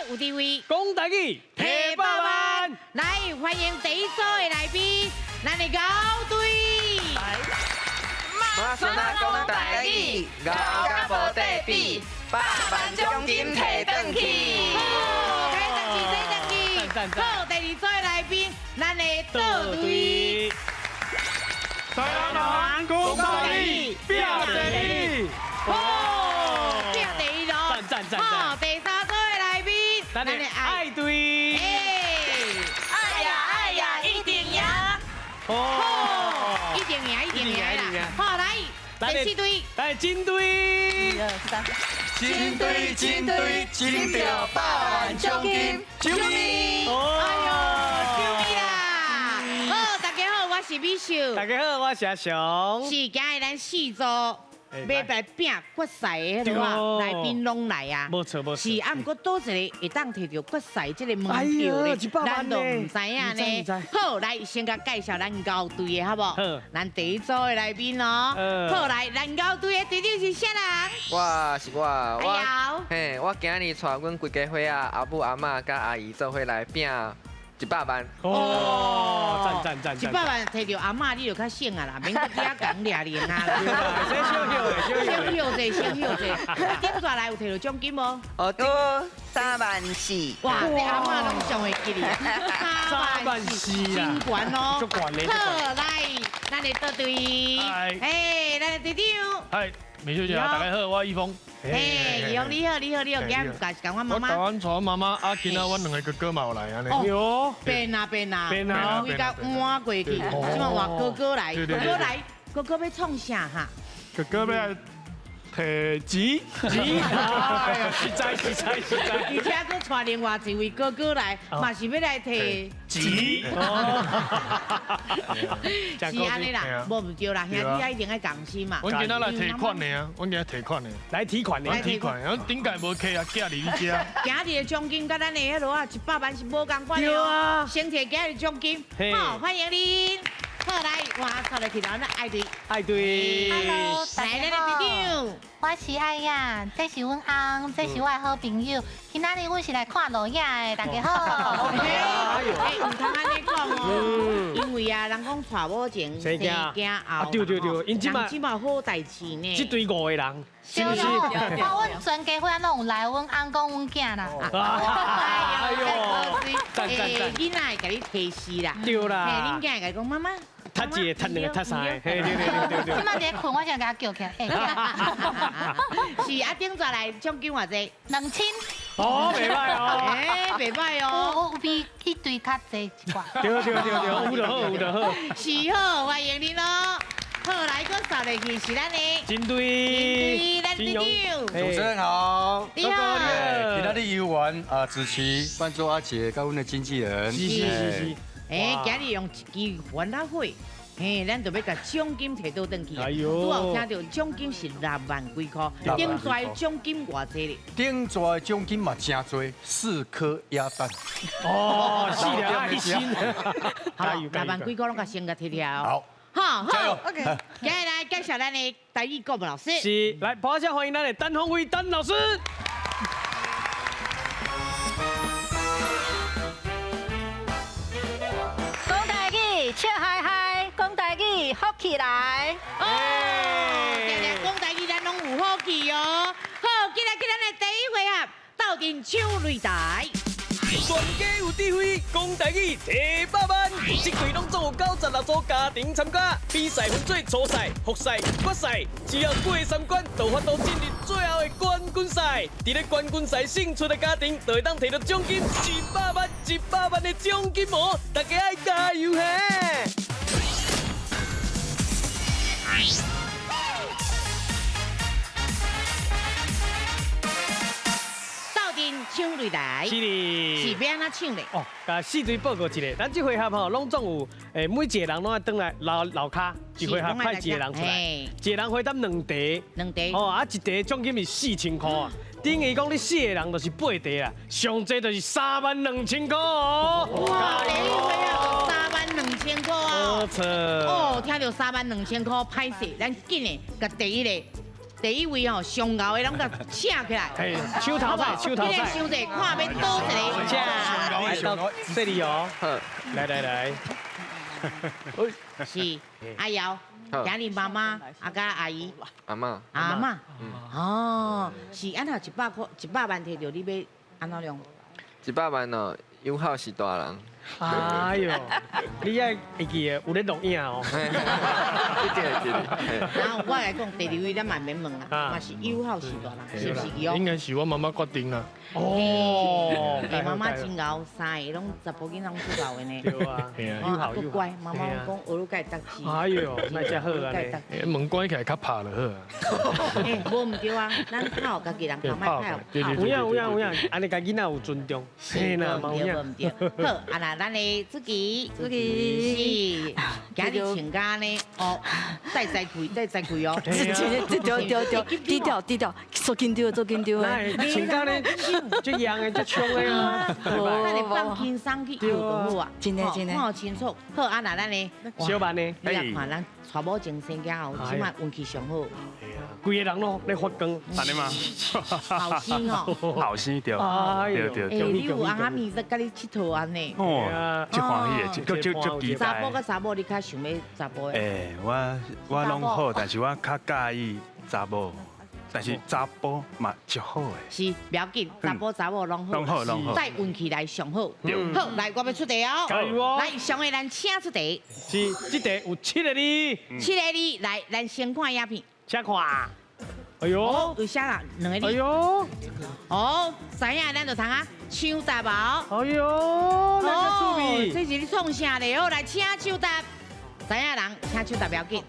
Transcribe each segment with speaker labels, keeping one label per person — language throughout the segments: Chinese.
Speaker 1: 有地位，
Speaker 2: 讲台语，
Speaker 1: 提百万。来，欢迎第一组的来宾，咱的高队。
Speaker 3: 马上来讲台语，高甲无得比，100万奖金摕转去。
Speaker 1: 好，摕转去，摕转去。
Speaker 2: 赞赞赞
Speaker 1: 好，第二组的来宾，咱的倒队。
Speaker 4: 台湾人讲台语，拼第一。
Speaker 1: 哦，拼第一咯。
Speaker 2: 赞赞赞
Speaker 1: 好，
Speaker 2: 赞。
Speaker 1: 第三组的来宾，
Speaker 2: 咱的爱队。
Speaker 1: 哎呀，一定赢！
Speaker 2: 哦，
Speaker 1: 一定赢，一定赢
Speaker 2: 一定赢
Speaker 1: 啦！好，来，第四队，
Speaker 2: 来金队。
Speaker 3: 金队，金队，金着100万奖金，救命！
Speaker 1: 哎呦，救命啦！好，大家好，我是美秀，
Speaker 2: 大家好，我是阿雄。
Speaker 1: 是今日咱四组要来拼决赛的迄个啊，来宾拢来啊。
Speaker 2: 没错没错。
Speaker 1: 是啊，毋过多一个会当摕到决赛这个门
Speaker 2: 哎
Speaker 1: 票咧，
Speaker 2: 100万呢
Speaker 1: 咱都唔知影呢。好，来先甲介绍咱高队的好不好？
Speaker 2: 好，
Speaker 1: 咱第一组的来宾哦。好，来，咱高队的队长是啥人？
Speaker 3: 是我，
Speaker 1: 哎呦，
Speaker 3: 嘿，我今日带阮规家伙啊，阿母阿嬷甲阿姨做伙来拼100万。
Speaker 2: 哦，赞赞赞赞。
Speaker 1: 100万摕到阿嬷，你就较省啊啦，免搁遐讲掠连啊啦。
Speaker 2: 先小休的，小休
Speaker 1: 先
Speaker 2: 的。
Speaker 1: 休者，先休者。啊，顶转来有摕到奖金无？
Speaker 3: 哦，多34000。
Speaker 1: 哇，你阿嬷拢上会记哩。
Speaker 2: 3万4啦
Speaker 1: 真悬哦。
Speaker 2: 足悬的。
Speaker 1: 好，来，咱的倒队。
Speaker 4: 嗨
Speaker 1: 哎，咱的队长。
Speaker 4: 嗨，美秀姐，大家好，我易峰。
Speaker 1: 哎，你好，你好，你好，你好，今日甲我妈
Speaker 4: 我台
Speaker 1: 妈。
Speaker 4: 湾带妈妈，啊，今仔阮2个哥哥嘛有来安尼。
Speaker 1: 哦，变啊变啊，
Speaker 4: 变啊
Speaker 1: 规甲换过去，即马换哥哥来，哥哥来，哥哥要创啥哈？
Speaker 4: 哥哥要来摕钱，
Speaker 2: 哎呀，实在。
Speaker 1: 而且佫带另外一位哥哥来，嘛是要来摕。
Speaker 4: 钱。
Speaker 1: 是安尼啦，无唔对啦，兄弟啊一定爱共心嘛。
Speaker 4: 阮今仔来提款的啊，阮今仔提款的，
Speaker 2: 来提款的。
Speaker 4: 阮提款，阮顶届无客啊，寄入你家。
Speaker 1: 今日的奖金甲咱的迄落啊100万是无共款的
Speaker 2: 对
Speaker 1: 哦
Speaker 2: 啊。
Speaker 1: 先摕今日的奖金，
Speaker 2: 嘿
Speaker 1: 好，欢迎你。好来，哇，坐来去咱的爱队，
Speaker 2: 爱队。
Speaker 5: Hello，大
Speaker 1: 来咱的
Speaker 5: 家好，
Speaker 1: 队长。
Speaker 5: 我是爱呀，这是阮翁，这是我的好朋友。今仔日阮是来看路野的，大家好。
Speaker 1: 哎，唔通安尼讲哦，因为啊，人讲娶某前生惊后，
Speaker 2: 对，因即
Speaker 1: 人即马好代志呢。
Speaker 2: 这堆5个人，是不是？
Speaker 5: 阮全家伙拢有来，阮翁讲阮囝啦。
Speaker 2: 哎呦，赞赞赞
Speaker 1: 囡仔会甲你提示啦，
Speaker 2: 对啦
Speaker 1: 嘿，恁囝会甲你讲妈妈，
Speaker 2: 踢一个，踢两个，踢三个，嘿，对。
Speaker 5: 即摆伫困，我想甲他叫起来。
Speaker 1: 是啊，顶转来奖金偌济
Speaker 5: 2000，
Speaker 2: 哦，袂歹哦。
Speaker 1: 哎，袂歹哦。
Speaker 5: 有比一堆较济一寡。
Speaker 2: 对，有就好。
Speaker 1: 是好，欢迎你咯。好，来个扫落去是咱的
Speaker 2: 金队，
Speaker 1: 咱队长。
Speaker 6: 主持人好，
Speaker 1: 你好。
Speaker 6: 今仔日游玩子琪、伴奏阿杰，跟阮的经纪人。
Speaker 2: 是。
Speaker 1: 哎，今日用一支烦恼会，嘿，咱就要甲奖金摕倒转去。
Speaker 2: 哎呦
Speaker 1: 拄有听到奖金是6万几块，顶在奖金偌济咧？
Speaker 6: 顶座的奖金嘛真多，4颗鸭蛋。
Speaker 2: 哦，是的，爱心。
Speaker 1: 好，6万几块拢甲先甲摕掉。
Speaker 6: 好，加油
Speaker 1: OK， 接下来介绍咱的台语国文老师。
Speaker 2: 是，来，抱下欢迎咱的单宏伟单老师。
Speaker 7: 讲台语，笑嗨嗨；讲台语，福起来。
Speaker 1: 哦，今日讲台语咱拢有好气哦。好，今日咱的第一回合，斗阵唱擂台。
Speaker 2: 全家有智慧，讲台语提100万。这队拢总有96组家庭参加，比赛分做初赛、复赛、决赛，只要过3关，就法度进入最后的冠军赛。伫咧冠军赛胜出的家庭，就会当摕到奖金100万，100万的奖金哦！大家爱加油嘿！
Speaker 1: 斗阵唱擂台。
Speaker 2: 是的。
Speaker 1: 是要安怎唱咧？
Speaker 2: 哦，甲四队报告一下，咱这回合吼，拢总有每一个人拢要转来楼骹，一回合派一个人出来，一个人回答2题，哦，啊一题奖金是4000块啊。等于讲你4个人就是8题啦，上济就是32000块哦。
Speaker 1: 哇，第一回合32000块啊！
Speaker 2: 没错。
Speaker 1: 哦，听到32000块，歹势，咱紧的甲第一个第一位哦，上高的，拢甲请起来。
Speaker 2: 哎，手头菜，手头
Speaker 1: 你来
Speaker 2: 菜，
Speaker 1: 想者，看要多一个。
Speaker 2: 来到这里哦，
Speaker 3: 好，
Speaker 2: 来，
Speaker 1: 是阿瑶，今日妈妈啊甲阿姨
Speaker 3: 阿嬷，
Speaker 1: 阿嬷，哦，是安那100万摕到，你要安怎用？
Speaker 3: 100万哦，友好是大人，
Speaker 2: 哎呦，你爱会记的，有咧录影哦。
Speaker 3: 一定会记得。
Speaker 1: 然后我来讲，第二位咱嘛免问啊，嘛是友好是大人，是不是哦？
Speaker 4: 应该是我妈妈决定啦。
Speaker 2: 哦，
Speaker 1: 你妈妈真敖，三个拢查甫囡仔拢做敖的呢。
Speaker 2: 对啊，
Speaker 1: 哦，啊，佫乖，妈妈讲学你该搭起。
Speaker 2: 哎呦，那真好啊咧。
Speaker 4: 门关起来较拍就好啊。
Speaker 1: 哎，无唔对啊，咱靠家己人靠，莫靠。
Speaker 2: 有影，安尼家囡仔有尊重。
Speaker 1: 是啦，无对，无唔对。好，啊那咱的自己是今日请假呢，哦，再开哦。
Speaker 7: 低调，做紧张，做紧张。
Speaker 2: 那请假咧，这样的，这冲的啊。
Speaker 1: 咱你放轻松去游就好啊。
Speaker 7: 真的，
Speaker 1: 看清楚。好，啊那咱呢？
Speaker 2: 小班呢？
Speaker 1: 你也看咱娶某前生囝后，即马运气上好。
Speaker 2: 规个人咯，咧发光。
Speaker 4: 安尼嘛，
Speaker 1: 后生哦。
Speaker 4: 好心对，
Speaker 2: 哎呦，
Speaker 1: 哎，你有红阿咪在甲你佚佗安尼？
Speaker 4: 哦，真欢喜的，就期
Speaker 1: 查
Speaker 4: 待。
Speaker 1: 甫甲查某，你较想要查甫的？
Speaker 4: 诶，我拢好，但是我较介意查某，但是查甫嘛就好诶。
Speaker 1: 是，不要紧，查甫拢好。
Speaker 4: 拢好。
Speaker 1: 再运气来上好。好，来，我要出题哦。
Speaker 2: 加油哦！
Speaker 1: 来，上个咱请出题。
Speaker 2: 是，这题有7个字。
Speaker 1: 7个字，来，咱先看影片。
Speaker 2: 请看。哎呦，
Speaker 1: 哦，有啥啦？2个字。
Speaker 2: 哎呦，
Speaker 1: 哦，知影咱就通啊，抢答吧。
Speaker 2: 哎呦，那个趣味。
Speaker 1: 这是你创啥的哦？来，请抢答。知影人请抢答不要紧，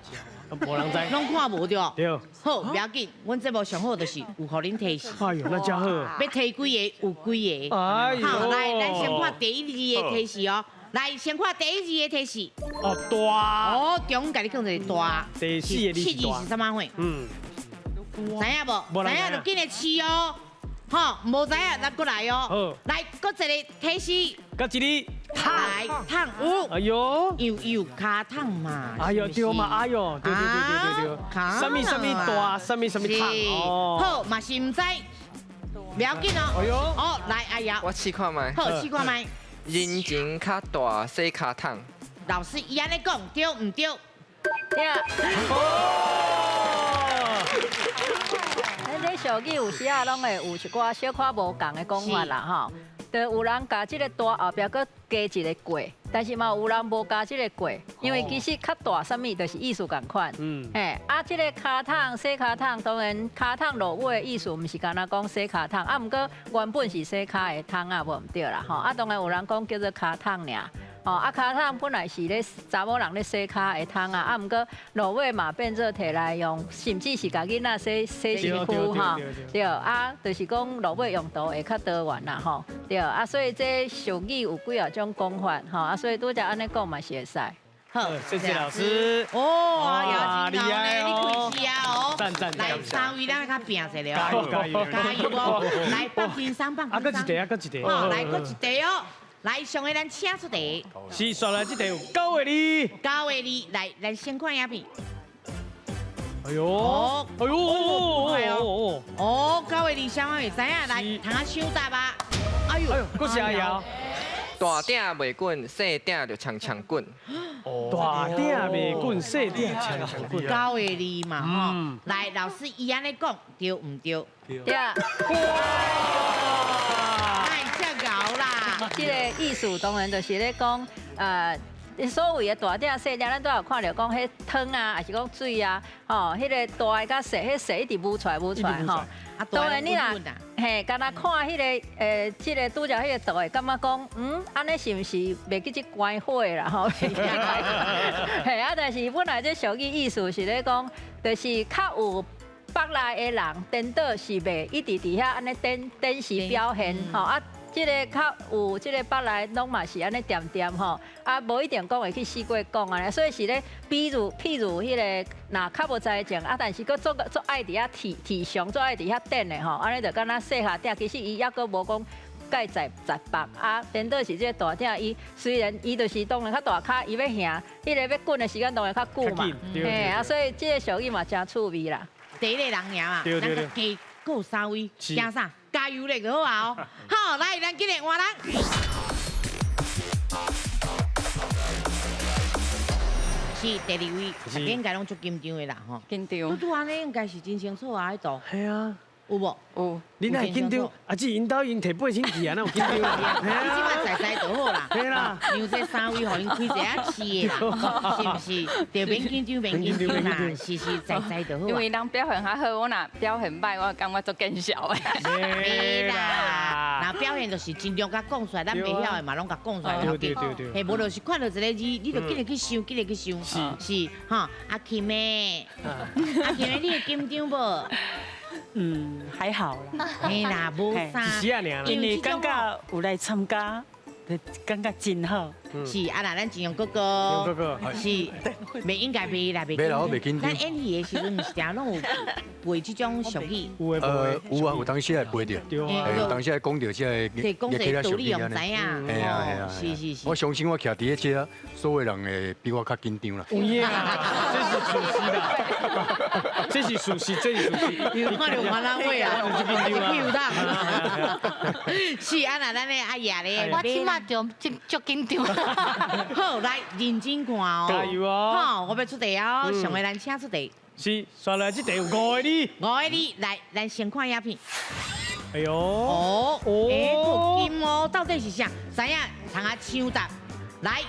Speaker 2: 无人知。
Speaker 1: 拢看无着。
Speaker 2: 对。
Speaker 1: 好，不要紧，阮节目上好就是有互恁提示。
Speaker 2: 哎呦，那真好。
Speaker 1: 要提几个有几个。
Speaker 2: 哎呦。
Speaker 1: 好，来，咱先看第一字的提示哦。来，先看第一字的提示。
Speaker 2: 哦，大。
Speaker 1: 哦，中甲你讲一个大。
Speaker 2: 第4个字是大。
Speaker 1: 7字是什么货？
Speaker 2: 嗯。
Speaker 1: 知影无？知影就紧来试哦。吼，无知影咱过来哦。
Speaker 2: 好。
Speaker 1: 来，搁一个提示。
Speaker 2: 搁一个烫。
Speaker 1: 来，烫有。
Speaker 2: 哎呦。
Speaker 1: 有卡烫嘛。
Speaker 2: 哎呦，对嘛，哎呦，对。什么大，什么烫哦。
Speaker 1: 好，嘛是唔知。不要紧哦。
Speaker 2: 哎呦。
Speaker 1: 哦，来，阿瑶。
Speaker 3: 我试看卖。
Speaker 1: 好，试看卖。
Speaker 3: 人情较大，细卡烫。
Speaker 1: 老师伊安尼讲，对唔对？
Speaker 7: 对。
Speaker 2: 哦。
Speaker 7: 咱俗语有时啊，拢会有一寡小可无共的讲法啦，吼。就有人甲即个大后壁搁加一个过，但是嘛有人无加即个过，因为其实较大啥物就是意思共款。嘿，啊，即个卡烫、洗卡烫，当然卡烫落尾的意思，毋是干那讲洗卡烫，啊，毋过原本是洗卡的烫啊，无毋对啦，吼。啊，当然有人讲叫做卡烫尔。哦，啊，卡烫本来是咧查某人咧洗骹的汤啊，啊，毋过落尾嘛变做摕来用，甚至是甲囡仔洗身躯吼，对，啊，就是讲落尾用途会较多元啦吼，对，啊，所以这俗语有几啊种讲法吼，啊，所以拄则安尼讲嘛是会使。
Speaker 2: 好，谢谢老师。
Speaker 1: 哦，姚金豪呢，你开始啊哦。
Speaker 2: 赞。
Speaker 1: 来，3位咱较拼一下了。
Speaker 2: 加油
Speaker 1: 哦！来，放轻松，放轻松。
Speaker 2: 搁一题，搁一题。
Speaker 1: 好，来，搁一题哦。来，上个咱请出题。
Speaker 2: 是，刷来这题有9个字。
Speaker 1: 9个字，来，咱先看影片。
Speaker 2: 哎呦，哎呦，
Speaker 1: 哦，9个字，啥物袂知影？来，通啊抢答吧。哎呦，
Speaker 2: 搁是阿瑶。
Speaker 3: 大鼎袂滚，细鼎就呛呛滚。
Speaker 2: 大鼎袂滚，细鼎呛呛滚。
Speaker 1: 9个字嘛，吼。来，老师伊安尼讲，对唔对？
Speaker 7: 对。
Speaker 1: 太遮高啦！
Speaker 7: 这个意思当然就是咧讲，所谓的大鼎细鼎，咱都有看到讲，迄汤啊，还是讲水啊，吼，迄个大甲细，迄细一直舞出来吼。当然你若嘿，敢若看迄个即个拄则迄个图会感觉讲，安尼是毋是袂记即关火啦吼？嘿啊，但是本来这俗语意思是咧讲，就是较有北内的人，颠倒是袂一直伫遐安尼展示表现吼啊。 即个较有即个北内拢嘛是安尼点吼，啊无一定讲会去四过讲安尼，所以是咧，譬如迄个若较无知情啊，但是佫做爱伫遐提倡，做爱伫遐等的吼，安尼就敢若细下鼎，其实伊抑佫无讲介在北啊，颠倒是即个大鼎，伊虽然伊就是当然较大卡，伊要行，迄个要滚的时间当然较久嘛，嘿啊，所以即个俗语嘛真趣味啦。
Speaker 1: 第一个人赢嘛，
Speaker 2: 对对对
Speaker 1: 咱加够3位，
Speaker 2: 是
Speaker 1: 加啥？加油嘞，就好啊！好，来，咱今日换人。是第2位，大家应该拢足紧张的啦吼。
Speaker 7: 紧
Speaker 1: 拄
Speaker 7: 张。
Speaker 1: 拄安尼应该是真清楚啊，迄度
Speaker 2: 系啊，
Speaker 1: 有无？
Speaker 7: 有。
Speaker 2: 你哪会紧张？啊，只引导因摕8千去啊，哪有紧张啊？
Speaker 1: 你即摆在就好啦。
Speaker 2: 嘿啦，
Speaker 1: 让这3位互因开一下试的啦，是不是？就免紧张，免紧张啦，实实在在就好啊。
Speaker 7: 因为人表现较好，我若表现歹，我感觉足见笑的。
Speaker 1: 对啦，那表现就是尽量甲讲出来，咱袂晓的嘛，拢甲讲出来了解。嘿，无就是看到一个字，你就紧日去想，紧日去想。是，哈，阿 Kim 诶，阿 Kim 你会紧张无？
Speaker 8: 还好啦，
Speaker 1: 嘿啦，无啥。
Speaker 2: 是啊，娘。
Speaker 8: 因为感觉有来参加，就感觉真好。
Speaker 1: 是啊啦，咱金庸哥哥，是，袂应该袂啦，袂紧张。咱演戏的时阵，是定拢有背这种俗语。
Speaker 6: 有啊，有当时会背着，有当时会讲到这
Speaker 1: 个，讲这道理用知影。
Speaker 6: 系啊，
Speaker 1: 是。
Speaker 6: 我相信我徛伫迄所有人会比我较紧张啦。
Speaker 2: 有影啦，这是属实的，这是属实。
Speaker 1: 你看到我哪会啊？有当。是啊，那咱的阿爷咧，
Speaker 5: 我起码就足紧张。
Speaker 1: 好，来认真看哦。
Speaker 2: 加油哦！
Speaker 1: 好，我要出题哦，上个咱请出题。
Speaker 2: 是，刷来这题有5个你。
Speaker 1: 5个你，来，咱先看影片。
Speaker 2: 哎呦！
Speaker 1: 哦，铂金哦，到底是啥？知影？通啊抢答，来，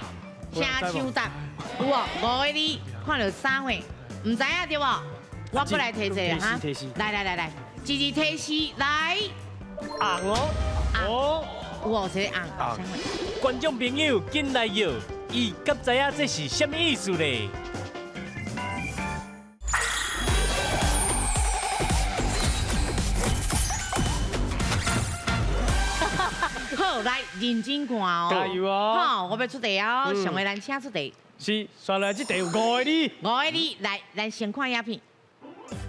Speaker 1: 请抢答。有哦，5个你，看到3位，唔知影对无？我过来提一个哈。来，一提示，来。
Speaker 2: 红哦。
Speaker 1: 有哦，是红。
Speaker 9: 观众朋友，紧来摇，伊敢知影这是什么意思咧？
Speaker 1: 好，来认真看哦。
Speaker 2: 加油哦！
Speaker 1: 好，我要出题哦，上个咱请出题。
Speaker 2: 是，刷来这题有5个你。
Speaker 1: 5个你，来，咱先看影片。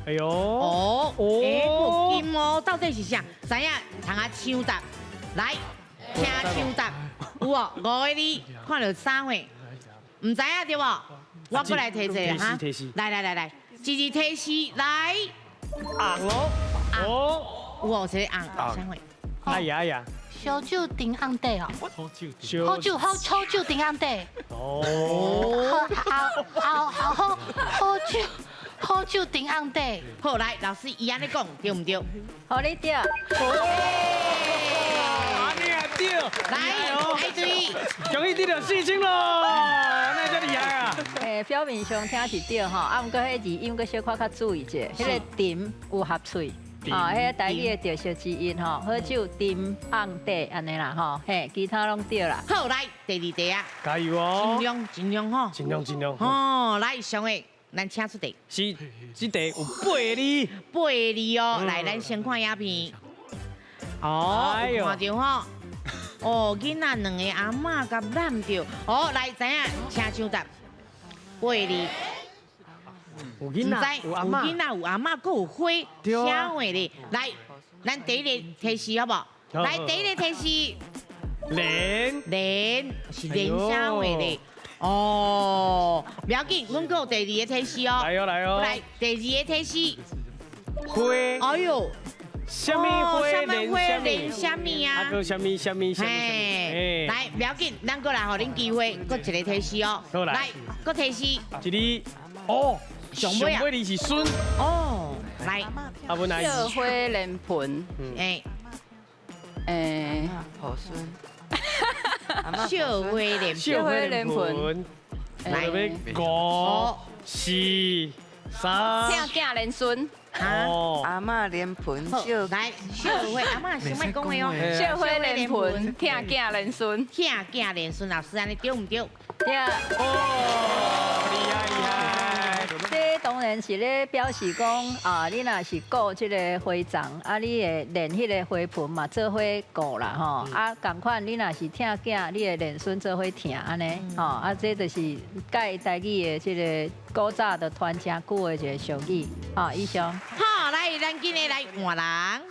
Speaker 2: 哎呦！
Speaker 1: 哦，铂金哦，到底是啥？知影？通啊抢答，来，请抢答。有哦，5个你，看到3位，唔知影对无？我过来提一个哈。来，一提示，来。
Speaker 2: 红哦。
Speaker 1: 有哦，是红3位。
Speaker 2: 哎呀！
Speaker 5: 烧酒顶红底哦，
Speaker 2: 好酒
Speaker 5: 顶红底。
Speaker 2: 哦。
Speaker 5: 好酒顶红底。
Speaker 1: 好，来，老师伊安尼讲对唔对？
Speaker 7: 好，你对。
Speaker 2: 安尼也对。
Speaker 1: 来，排队。
Speaker 2: 终于得到4千咯，那遮厉害啊！
Speaker 7: 表面上听是对吼，啊，毋过迄字音阁小可较注意者，迄个甜有合喙。 哦，迄个台语的特色之一吼，好酒甜红底安尼啦吼，嘿，其他拢对啦。
Speaker 1: 好，来第2题啊，
Speaker 2: 加油哦！
Speaker 1: 尽量吼，
Speaker 2: 尽量。
Speaker 1: 哦，来上个咱请出题。
Speaker 2: 是，这题有8个你。
Speaker 1: 8个你哦，来咱先看影片。哦，有看到吼。哦，囡仔2个阿嬷甲揽着。哦，来知影，请抢答。8个你。
Speaker 2: 有囡仔，有阿嬷，
Speaker 1: 有阿嬷，佫有花，啥话咧？来，咱第一个提示好不好？来，第一个提示，莲是莲啥话咧？哦，不要紧，阮佫有第2个提示哦。
Speaker 2: 来哦，
Speaker 1: 来，第2个提示，
Speaker 2: 花，
Speaker 1: 哎呦，
Speaker 2: 什么花
Speaker 1: 莲什么啊？
Speaker 2: 啊，佫什么？
Speaker 1: 嘿，来，不要紧，咱佫来互恁机会，佫一个提示哦。来，佫提示，
Speaker 2: 一个哦。 上尾你是孙
Speaker 1: 哦，来，
Speaker 2: 阿文阿姨，
Speaker 7: 小花莲盆，
Speaker 3: 好孙，
Speaker 1: 小花莲
Speaker 2: 盆，来5、4、3，
Speaker 7: 听囝莲孙，
Speaker 2: 哦，
Speaker 3: 阿嬷莲盆
Speaker 1: 来，小花阿嬷先莫讲话哦，
Speaker 7: 小花莲盆，听囝莲孙，
Speaker 1: 听囝莲孙老师安尼对唔对？
Speaker 7: 对。
Speaker 2: 哦，厉害！
Speaker 7: 这当然是咧表示讲啊，你若是顾这个花丛，啊，你会练迄个花盆嘛，做花顾啦吼。啊，同款你若是听囝，你会练孙做花听安尼吼。啊，这就是介台语的这个古早的传承久的一个俗语。好，以上。
Speaker 1: 好，来，咱今日来换人。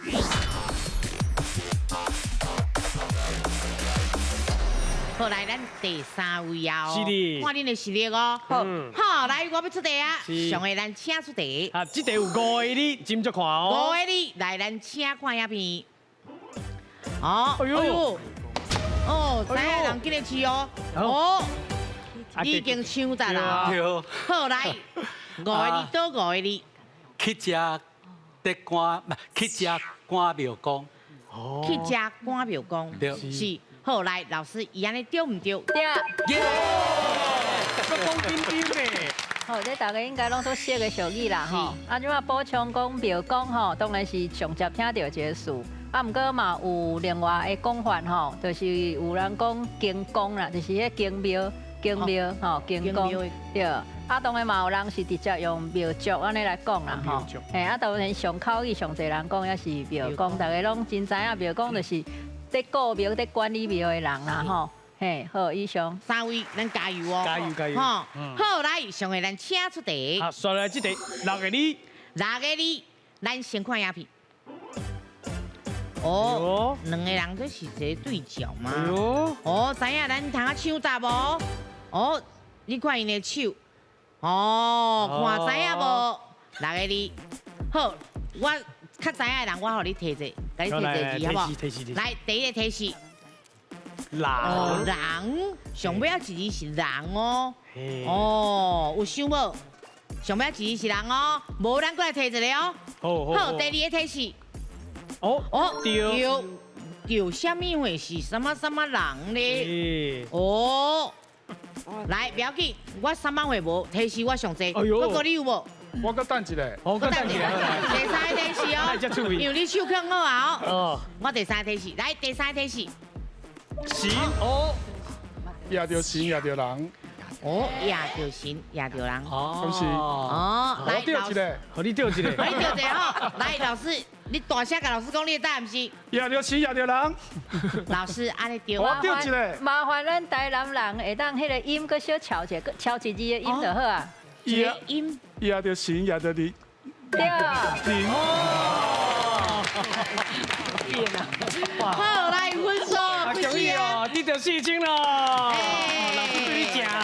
Speaker 1: 好，来咱第3位啊。
Speaker 2: 是的
Speaker 1: 看恁的实力哦。好，来我要出题啊。上个咱请出题。
Speaker 2: 啊，这题有5个你斟酌看哦。
Speaker 1: 5个你来，咱请看影片。哦，
Speaker 2: 哎呦，
Speaker 1: 哦，知影人今日去哦。哦，你已经抢答啦。
Speaker 6: 对，
Speaker 1: 好，来5个你倒5个你。
Speaker 6: 去食得官，不去食官庙公。
Speaker 1: 去食官庙公。
Speaker 6: 对
Speaker 1: 是。好，来老师，伊安尼对唔对？
Speaker 7: 对。
Speaker 2: 耶！我讲冰冰的。
Speaker 7: 好，这大家应该拢都熟的俗语啦吼。啊，即马补充讲庙公吼，当然是上接听到一个词。啊，毋过嘛有另外的讲法吼，就是有人讲经公啦，就是迄经庙吼，经公对。啊，当然嘛有人是直接用庙祝安尼来讲啦吼。嘿，啊，当然上口语上侪人讲也是庙公，大家拢真知影庙公就是在顾庙、在管理庙的人啦吼。 嘿，好，以上
Speaker 1: 3位，咱加油哦！
Speaker 2: 加油加油！
Speaker 1: 好，好来，上个咱请出题。
Speaker 2: 好，刷来这题6个你。
Speaker 1: 6个你，咱先看影片。哦，两个人这是一个对角吗？
Speaker 2: 哎呦，
Speaker 1: 哦，知影咱通啊抢答无？哦，你看因的手。哦，看知影无？6个你，好，我较知影的人，我互你提一个，甲你提一个字，好不好？
Speaker 2: 提
Speaker 1: 来，第一个提示。
Speaker 2: 人，
Speaker 1: 人，上尾啊一字是人哦。
Speaker 2: 嘿
Speaker 1: 哦，有想无？上尾啊一字是人哦，无咱过来提一个哦。好，第2个提示。哦，叫什么会是什么什么人呢？哦，来，不要紧，我3万会无提示我上济，不过你有无？
Speaker 6: 我搁等一下。
Speaker 2: 好，
Speaker 1: 我等一下，第3个提示哦，因为你手放好啊哦。我第3个提示，来第3个提示。
Speaker 2: 行哦，
Speaker 6: 也着神也着人，
Speaker 1: 哦，也着神，也着人。
Speaker 6: 恭喜！
Speaker 1: 哦，来，
Speaker 6: 钓一个，
Speaker 2: 和你钓一个，
Speaker 1: 你钓一个吼。来，老师，你大声甲老师讲你的答案是？
Speaker 6: 也着神也着人。
Speaker 1: 老师，安尼钓。
Speaker 6: 我钓一个。
Speaker 7: 麻烦咱台南人会当迄个音搁小敲一下，敲一字的音就好啊。
Speaker 1: 一个音。
Speaker 6: 也着神也着人。
Speaker 7: 对。
Speaker 1: 好，来分数，恭喜
Speaker 2: 哦，你着4千咯。老师对你真好。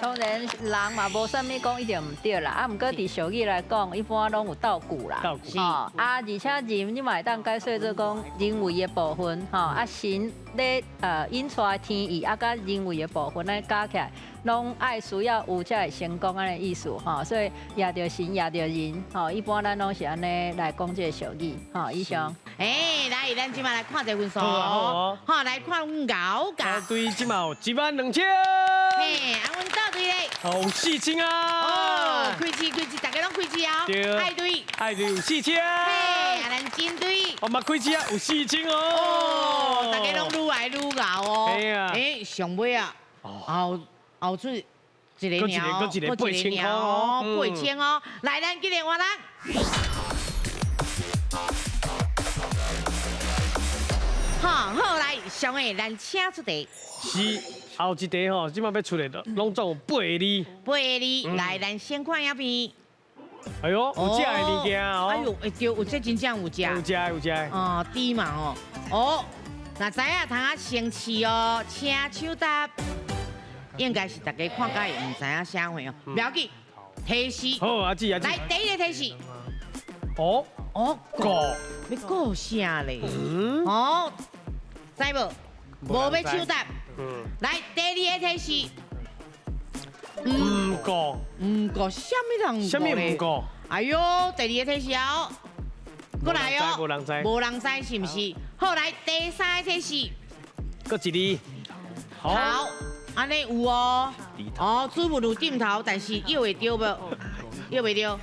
Speaker 7: 当然，人嘛无啥物讲一定唔对啦，啊，毋过伫俗语来讲，一般拢有倒句啦。
Speaker 2: 倒句。
Speaker 7: 哦，啊，而且人你嘛会当解说做讲人为的部分，吼，啊神咧引出来天意，啊，甲人为的部分咧加起来，拢爱需要有才会成功安尼意思，吼，所以也着神也着人，吼，一般咱拢是安尼来讲这个俗语，吼，以上。
Speaker 1: 来，咱即马来看这分数。
Speaker 2: 好，
Speaker 1: 来看阮高价。
Speaker 2: 对，即嘛有12000。
Speaker 1: 嘿，啊，阮倒对咧。
Speaker 2: 有4000啊。
Speaker 1: 哦，开市，大家拢开市哦。
Speaker 2: 对。
Speaker 1: 爱对。
Speaker 2: 爱对有4000。
Speaker 1: 嘿，啊，咱真对。
Speaker 2: 我嘛开市啊，有4000哦。
Speaker 1: 大家拢愈来愈熬哦。
Speaker 2: 嘿啊。
Speaker 1: 上尾啊，后出一个鸟，
Speaker 2: 搁一个8000块哦
Speaker 1: ，8000哦。来，咱今日换人。好来，上个咱请出题。
Speaker 2: 是，后一题吼，即马要出来的，拢总有8个。
Speaker 1: 8个，来，咱先看影片。
Speaker 2: 哎呦，有食的物件哦。
Speaker 1: 哎呦，对，有这真正有食。
Speaker 2: 有食。
Speaker 1: 哦，猪嘛哦。哦，那知影通啊生气哦，请手答。应该是大家看甲会唔知影啥货哦，不要紧。提示。
Speaker 2: 好，阿姊。
Speaker 1: 来，第一个提示。
Speaker 2: 哦，
Speaker 1: 过，你过啥嘞？哦，知无？无要手答。来，第2个提示。
Speaker 2: 唔过，
Speaker 1: 什么人？
Speaker 2: 什么唔过？
Speaker 1: 哎呦，第2个提示哦，过来哦，无人知是唔是？好，来第3个提示。
Speaker 2: 搁一个。
Speaker 1: 好，安尼有哦。哦，主物有点头，但是摇会着无？摇袂着。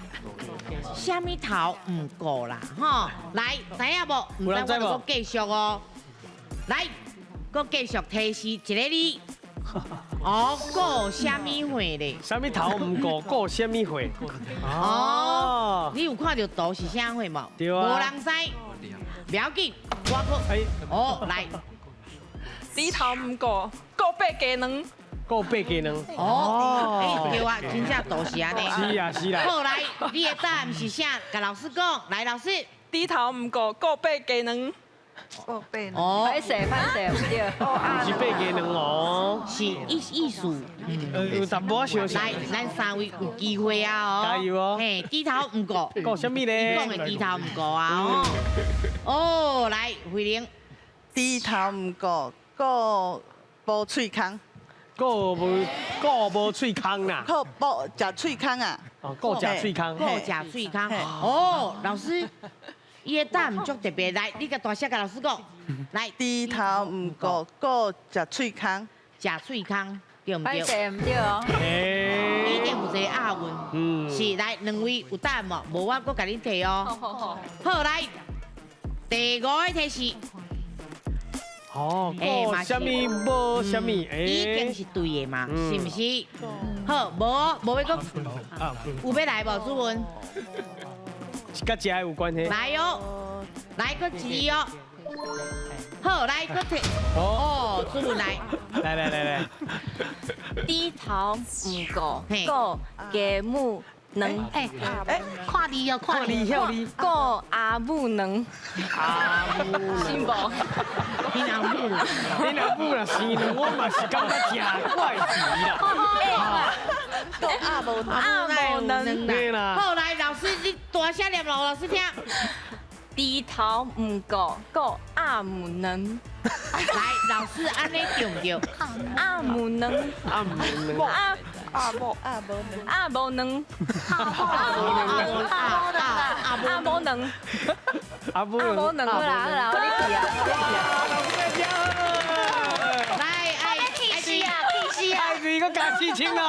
Speaker 1: 什么头唔过啦？吼，来，知影无？唔知我就搁继续哦。来，搁继续提示一个你。哦，过什么会咧？
Speaker 2: 什么头唔过，过什么会？
Speaker 1: 哦，你有看到图是啥会无？
Speaker 2: 对啊。
Speaker 1: 无人知，不要紧，我搁。哦，来。
Speaker 10: 猪头唔过，过8鸡卵。
Speaker 2: 过8鸡卵。
Speaker 1: 哦，对啊，真正都是安尼。
Speaker 2: 是啦。
Speaker 1: 好来，你的答案是啥？甲老师讲，来，老师。
Speaker 10: 猪头唔过，过8鸡卵。
Speaker 1: 哦，
Speaker 7: 歹势，唔对。
Speaker 2: 是8个人哦。
Speaker 1: 是艺术。
Speaker 2: 有淡薄仔小
Speaker 1: 来，咱3位有机会啊哦！
Speaker 2: 加油哦
Speaker 1: 嘿，低头唔过，
Speaker 2: 讲什么呢？
Speaker 1: 讲的低头唔过啊哦！哦，来，慧玲，
Speaker 11: 低头唔过，个无喙空，
Speaker 2: 个无喙空啦。
Speaker 11: 个无食喙空啊。
Speaker 2: 哦，个食喙空。
Speaker 1: 个食喙空。哦，老师，伊的答案足特别，来，你甲大声甲老师讲，来，
Speaker 11: 低头唔过，个食喙空，
Speaker 1: 食喙空，对唔对？
Speaker 7: 歹势唔对哦。
Speaker 1: 一定有一个押韵。是，来，2位有答案无？无我搁甲你提哦。好，来，第5个提示。
Speaker 2: 哦，个什么无什么？
Speaker 1: 已经是对的嘛，是不是？好，无要讲，有要来无？主文
Speaker 2: 是甲食的有关系。
Speaker 1: 来哦，来个一哦。好，来个提哦，主文来。
Speaker 2: 来，
Speaker 10: 低头唔过，
Speaker 1: 嘿
Speaker 10: 个家母能，
Speaker 5: 跨离哦，跨离。
Speaker 10: 个阿母能，信无？
Speaker 1: 你阿母，
Speaker 2: 你若母若生了，我嘛是感觉真怪奇啦。
Speaker 11: 个阿无能，
Speaker 2: 对啦。
Speaker 1: 好，来老师，你大声念咯，老师听。
Speaker 10: 低头唔过，个阿母能，
Speaker 1: 来，老师安尼对唔对？
Speaker 10: 阿母能，
Speaker 2: 啊，唔能。
Speaker 10: 阿无能，阿无能，
Speaker 2: 啊，不
Speaker 7: 啊，无能好啦，你记啊，
Speaker 1: 来，
Speaker 5: 气死啊，气死啊！
Speaker 2: 爱是个假事情咯。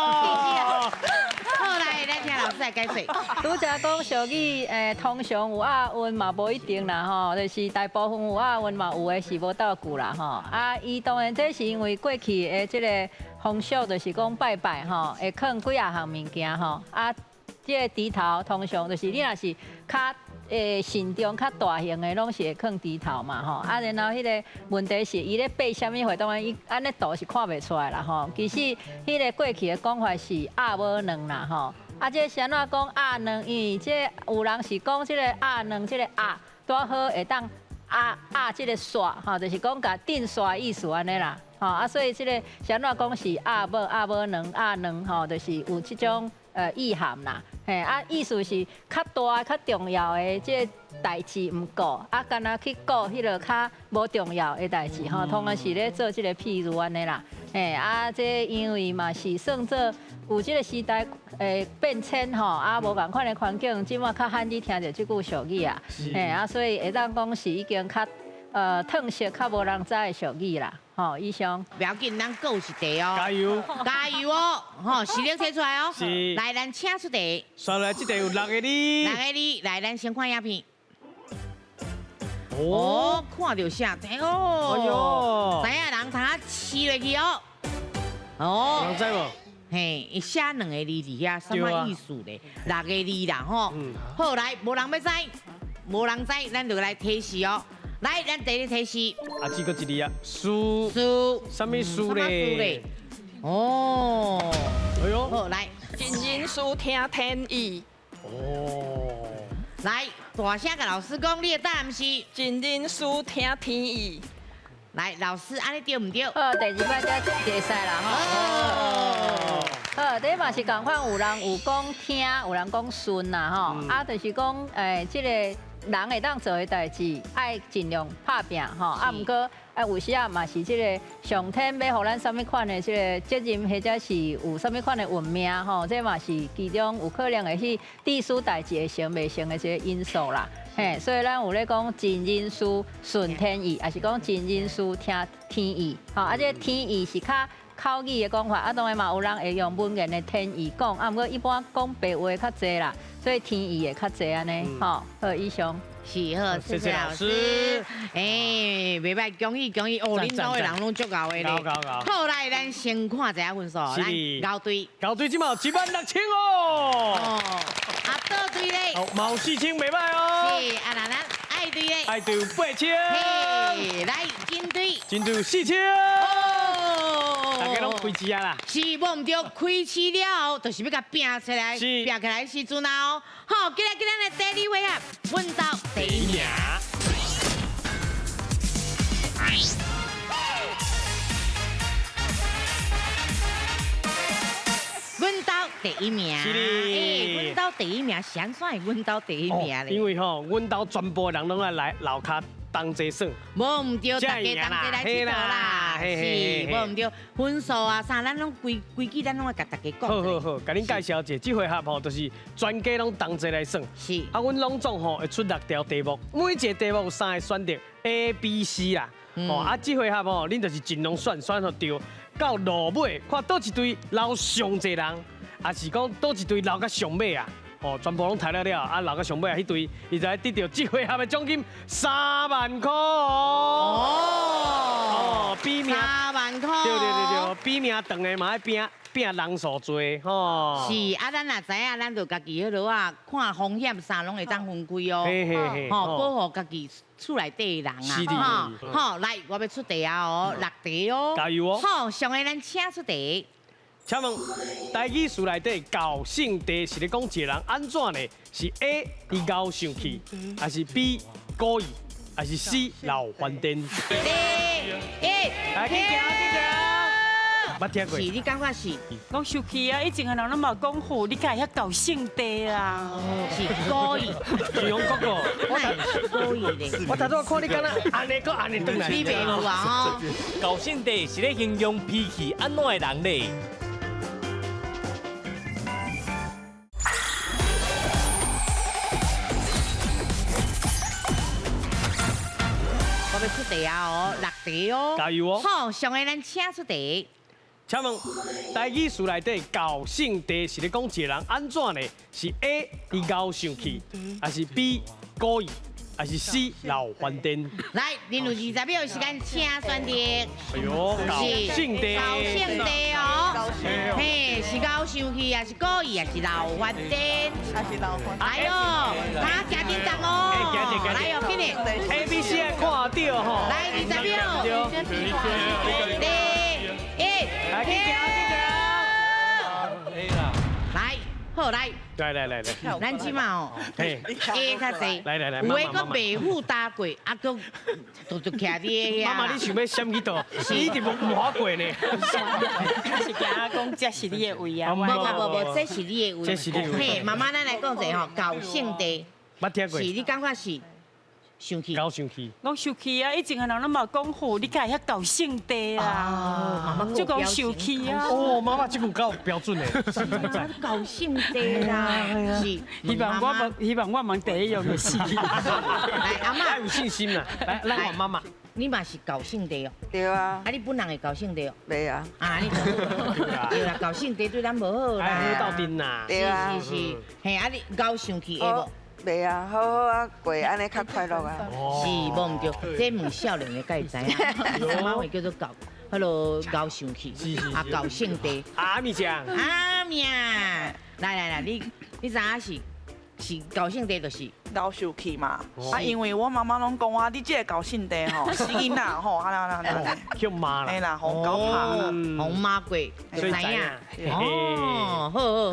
Speaker 1: 好，来，咱听老师来解释。
Speaker 7: 拄则讲俗语，通常有押韵嘛，无一定啦吼，就是大部分有押韵嘛，有的是无倒句啦吼。啊，伊当然这是因为过去的这个风俗，就是讲拜拜吼，会放几啊项物件吼。啊，这个猪头通常就是你若是较慎重、较大型的，拢是会放猪头嘛吼。啊，然后迄个问题是伊咧背什么货，当然伊安尼图是看袂出来啦吼。其实迄个过去的讲法是鸭无卵啦吼。啊，这是安怎讲鸭卵？因为这有人是讲这个鸭卵，这个鸭多好会当鸭这个刷吼，就是讲甲定刷意思安尼啦。吼啊，所以这个是安怎讲是鸭无卵吼，就是有这种意涵啦。嘿啊，意思是较大、较重要的这代志唔顾，啊，干那去顾迄个较无重要的代志吼，通常是咧做这个譬如安尼啦。嘿啊，这因为嘛是算做有这个时代变迁吼，啊无共款的环境，即马较罕去听着即句俗语啊。嘿啊，所以会当讲是已经较褪色、较无人知的俗语啦。吼，以上
Speaker 1: 不要紧，咱够是题哦。
Speaker 2: 加油！
Speaker 1: 加油哦！吼，实力摕出来哦。
Speaker 2: 是。
Speaker 1: 来，咱请出题。
Speaker 2: 刷来这题有6个字。
Speaker 1: 6个字，来，咱先看影片。哦，看到啥？哦。知影人通啊饲落去哦。哦。
Speaker 2: 人知无？
Speaker 1: 嘿，伊写2个字伫遐，什么意思咧？6个字啦，吼。好，来，无人要知，无人知，咱就来提示哦。来，咱第一个提示。
Speaker 2: 啊，只个一字啊，书。
Speaker 1: 书。
Speaker 2: 什么书咧？
Speaker 1: 哦。
Speaker 2: 哎呦。
Speaker 1: 好，来。
Speaker 10: 真人书听天意。
Speaker 2: 哦。
Speaker 1: 来，大声甲老师讲，你的答案是
Speaker 10: 真人书听天意。
Speaker 1: 来，老师，安尼对唔对？
Speaker 7: 好，第2摆才会使啦吼。哦。好，第一嘛是共款，有人有讲听，有人讲顺啦吼。啊，就是讲这个人会当做的代志，爱尽量拍拼吼。啊，毋过有时啊嘛是这个上天要互咱什么款的这个责任，或者是有什么款的运命吼，这嘛是其中有可能会去致使代志会成袂成的这个因素啦。嘿，所以咱有咧讲真人书顺天意，也是讲真人书听天意。吼，啊，这天意是较口语的讲法，啊，当然嘛有人会用文言的天意讲，啊，毋过一般讲白话较济啦，所以天意会较济安尼。吼，好，以上。
Speaker 1: 是好，谢谢老师。袂歹，恭喜恭喜！哦，恁3位人拢足够的咧。好，来，咱先看一下分数。来，高队。
Speaker 2: 高队即嘛76000哦。
Speaker 1: 啊，倒队咧。
Speaker 2: 好，毛4000袂歹哦。
Speaker 1: 是，啊，那咱爱队咧。
Speaker 2: 爱队有8000。
Speaker 1: 嘿，来，金队。
Speaker 2: 金队有4000。哦。大家拢开市啊啦。
Speaker 1: 是，无唔对，开市了后，就是要甲拼起来，拼起来时阵啊哦。好，今日咱的第2回合，阮到第1名。阮兜第一名，
Speaker 2: 是哩
Speaker 1: 阮兜第一名，谁算是阮兜第一名咧？
Speaker 2: 因为吼，阮兜全部人拢来楼骹同齐耍。
Speaker 1: 无唔对，大家同齐来佚佗啦，是，无唔对，分数啊啥，咱拢规矩，咱拢会甲大家讲。
Speaker 2: 好，甲恁介绍一下，这回合吼，就是全家拢同齐来算。
Speaker 1: 是，
Speaker 2: 啊，阮拢总吼会出6条题目，每一个题目有3个选择 A、B、C 啦。哦，啊，这回合吼，恁就是尽量选好对，到落尾看倒一队留上侪人，还是讲倒一队留甲上尾啊？哦，全部拢抬了，啊，留甲上尾啊，迄队伊就会得到这回合的奖金3万块哦。比名
Speaker 1: 3万块。
Speaker 2: 对，比名长的嘛爱拼人数多吼。
Speaker 1: 是，啊，咱也知影，咱就家己迄落啊，看风险啥拢会当分开哦。吼，保护家己厝内底的人啊。好，来，我要出题啊哦，6题哦。
Speaker 2: 加油哦！
Speaker 1: 好，上个咱请出题。
Speaker 2: 请问，台语词内底高兴地是咧讲一个人安怎呢？是 A 伊高生气，还是 B 故意，还是 C 闹翻天？来，去行。捌听过？
Speaker 1: 是，你感觉是？
Speaker 8: 我生气啊！以前的人拢嘛讲好，你敢会遐高兴地啊？
Speaker 1: 是故意。
Speaker 2: 是用哥哥，
Speaker 1: 那是故意的。
Speaker 2: 我头拄看你敢若安尼个安尼转来。
Speaker 1: 你袂有啊？哦。
Speaker 9: 高兴地是咧形容脾气安怎的人咧？
Speaker 1: 我要出题啊哦，6题哦。
Speaker 2: 加油哦！
Speaker 1: 好，上个咱请出题。
Speaker 2: 请问，台语词内底高兴地是咧讲一个人安怎呢？是 A 伊高生气，还是 B 故意，还是 C 闹翻天？
Speaker 1: 来，恁有20秒时间，请选择。
Speaker 2: 哎呦，高兴地，
Speaker 1: 高兴地哦。嘿，是高生气，还是故意，还是闹翻天？
Speaker 11: 还是老欢。
Speaker 1: 哎呦，他加紧张哦。来哟，给你。
Speaker 2: ABC 爱看到吼。
Speaker 1: 来，20秒。
Speaker 2: 来，去行。
Speaker 1: 来，好来。
Speaker 2: 来，
Speaker 1: 咱即嘛哦，A 较济，
Speaker 2: 来，
Speaker 1: 有诶个袂赴搭过，啊个就徛伫
Speaker 2: 妈妈，你想要闪去倒？你一直无过呢。
Speaker 8: 是惊讲这是你的位啊？
Speaker 1: 无，这是你的位。
Speaker 2: 这是你的位。
Speaker 1: 嘿，妈妈，咱来讲者吼，高兴地。
Speaker 2: 捌听过？
Speaker 1: 是你感觉是生气？
Speaker 2: 高生气。
Speaker 8: 我生气啊！以前的人拢嘛讲好，你敢会遐高兴地啊？
Speaker 1: 妈妈
Speaker 8: 就讲生气啊！
Speaker 2: 哦，妈妈这句够标准的。
Speaker 1: 高兴地啦，是。
Speaker 8: 希望我问第一样就是。
Speaker 1: 来，阿妈
Speaker 2: 有信心啦。来，咱问妈妈。
Speaker 1: 你嘛是高兴地哦？
Speaker 3: 对啊。
Speaker 1: 啊，你本人会高兴地哦？
Speaker 3: 袂啊。
Speaker 1: 啊，你对啦，高兴地对咱无好啦。
Speaker 2: 爱好斗阵啦。
Speaker 3: 对啊。
Speaker 1: 是，嘿，啊你高生气会无？
Speaker 3: 袂啊，好好啊过，安尼较快乐啊。
Speaker 1: 是，无唔对，这问少年的该知影，什么话叫做高？迄落高生气，啊高兴地。
Speaker 2: 阿咪酱。
Speaker 1: 阿命，来，你知影是高兴地就是
Speaker 11: 老生气嘛。啊，因为我妈妈拢讲我，你这个高兴地吼，是囡仔吼，啊那。
Speaker 2: 叫妈啦。
Speaker 11: 嘿啦，红高怕，
Speaker 1: 红妈贵，知影。哦，好。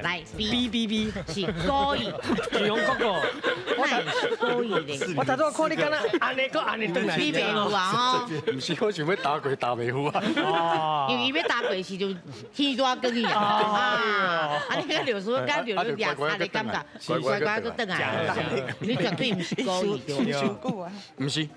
Speaker 1: 来 B 是故意。
Speaker 2: 是用哥哥。
Speaker 1: 是故意的。
Speaker 2: 我头拄看你敢若安尼个安尼转来。
Speaker 1: 你袂有啊？哦。
Speaker 6: 不是我想要打过打袂赴啊。
Speaker 2: 哦。
Speaker 1: 因为伊要打过时就天大光去啊。啊，你个刘叔甲刘叔俩啊，你感觉乖乖都转来。你绝对唔是故意的。
Speaker 6: 唔是，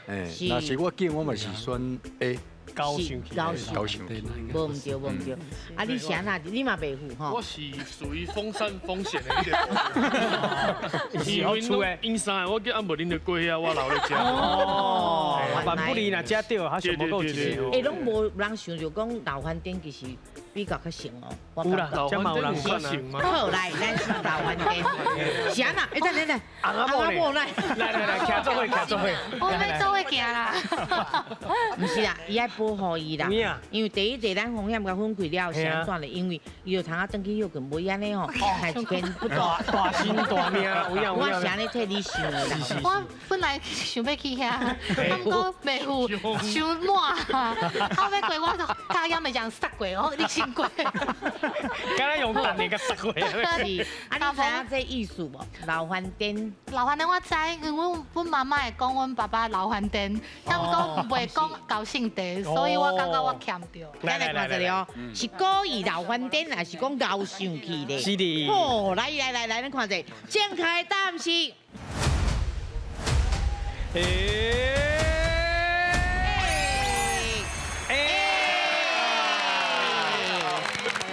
Speaker 6: 哎，那是我见我嘛是选 A。
Speaker 2: 高生气，
Speaker 6: 高生气，
Speaker 1: 无唔对。啊，你啥哪？你嘛袂赴吼？
Speaker 12: 我是属于风扇风险的一个。
Speaker 2: 是好出的。
Speaker 12: 因啥？我叫阿无恁的过遐，我留咧遮。
Speaker 2: 哦，万不离若遮对，还想无够一个。
Speaker 1: 诶，拢无人想着讲闹翻天其实比较较成哦。
Speaker 2: 有啦，这嘛有人
Speaker 12: 较成吗？
Speaker 1: 好来，咱是闹翻天。啥哪？哎，等，
Speaker 2: 阿婆来，徛做伙，
Speaker 5: 我要做伙行啦。
Speaker 1: 唔是啦，伊爱保护伊啦。因为第一题咱风险甲分开了，是安怎嘞？因为伊就通啊转去休困，袂安尼吼，害一边不大
Speaker 2: 心大命，
Speaker 1: 我是安尼替你想的啦。
Speaker 5: 我本来想要去遐，不过袂有伤满，后尾过我就脚也袂将塞过哦，你是真贵。
Speaker 9: 刚才用蛋那个实惠。
Speaker 1: 是，啊，你知影这艺术无？老饭店，
Speaker 5: 老饭店我知，因为阮妈妈会讲阮爸爸老饭店，但讲袂讲高兴地，所以我感觉我欠着。
Speaker 1: 咱来看这里哦，是故意老饭店还是讲高上去的？
Speaker 9: 是的。
Speaker 1: 哦，来，咱看这，正确答案是。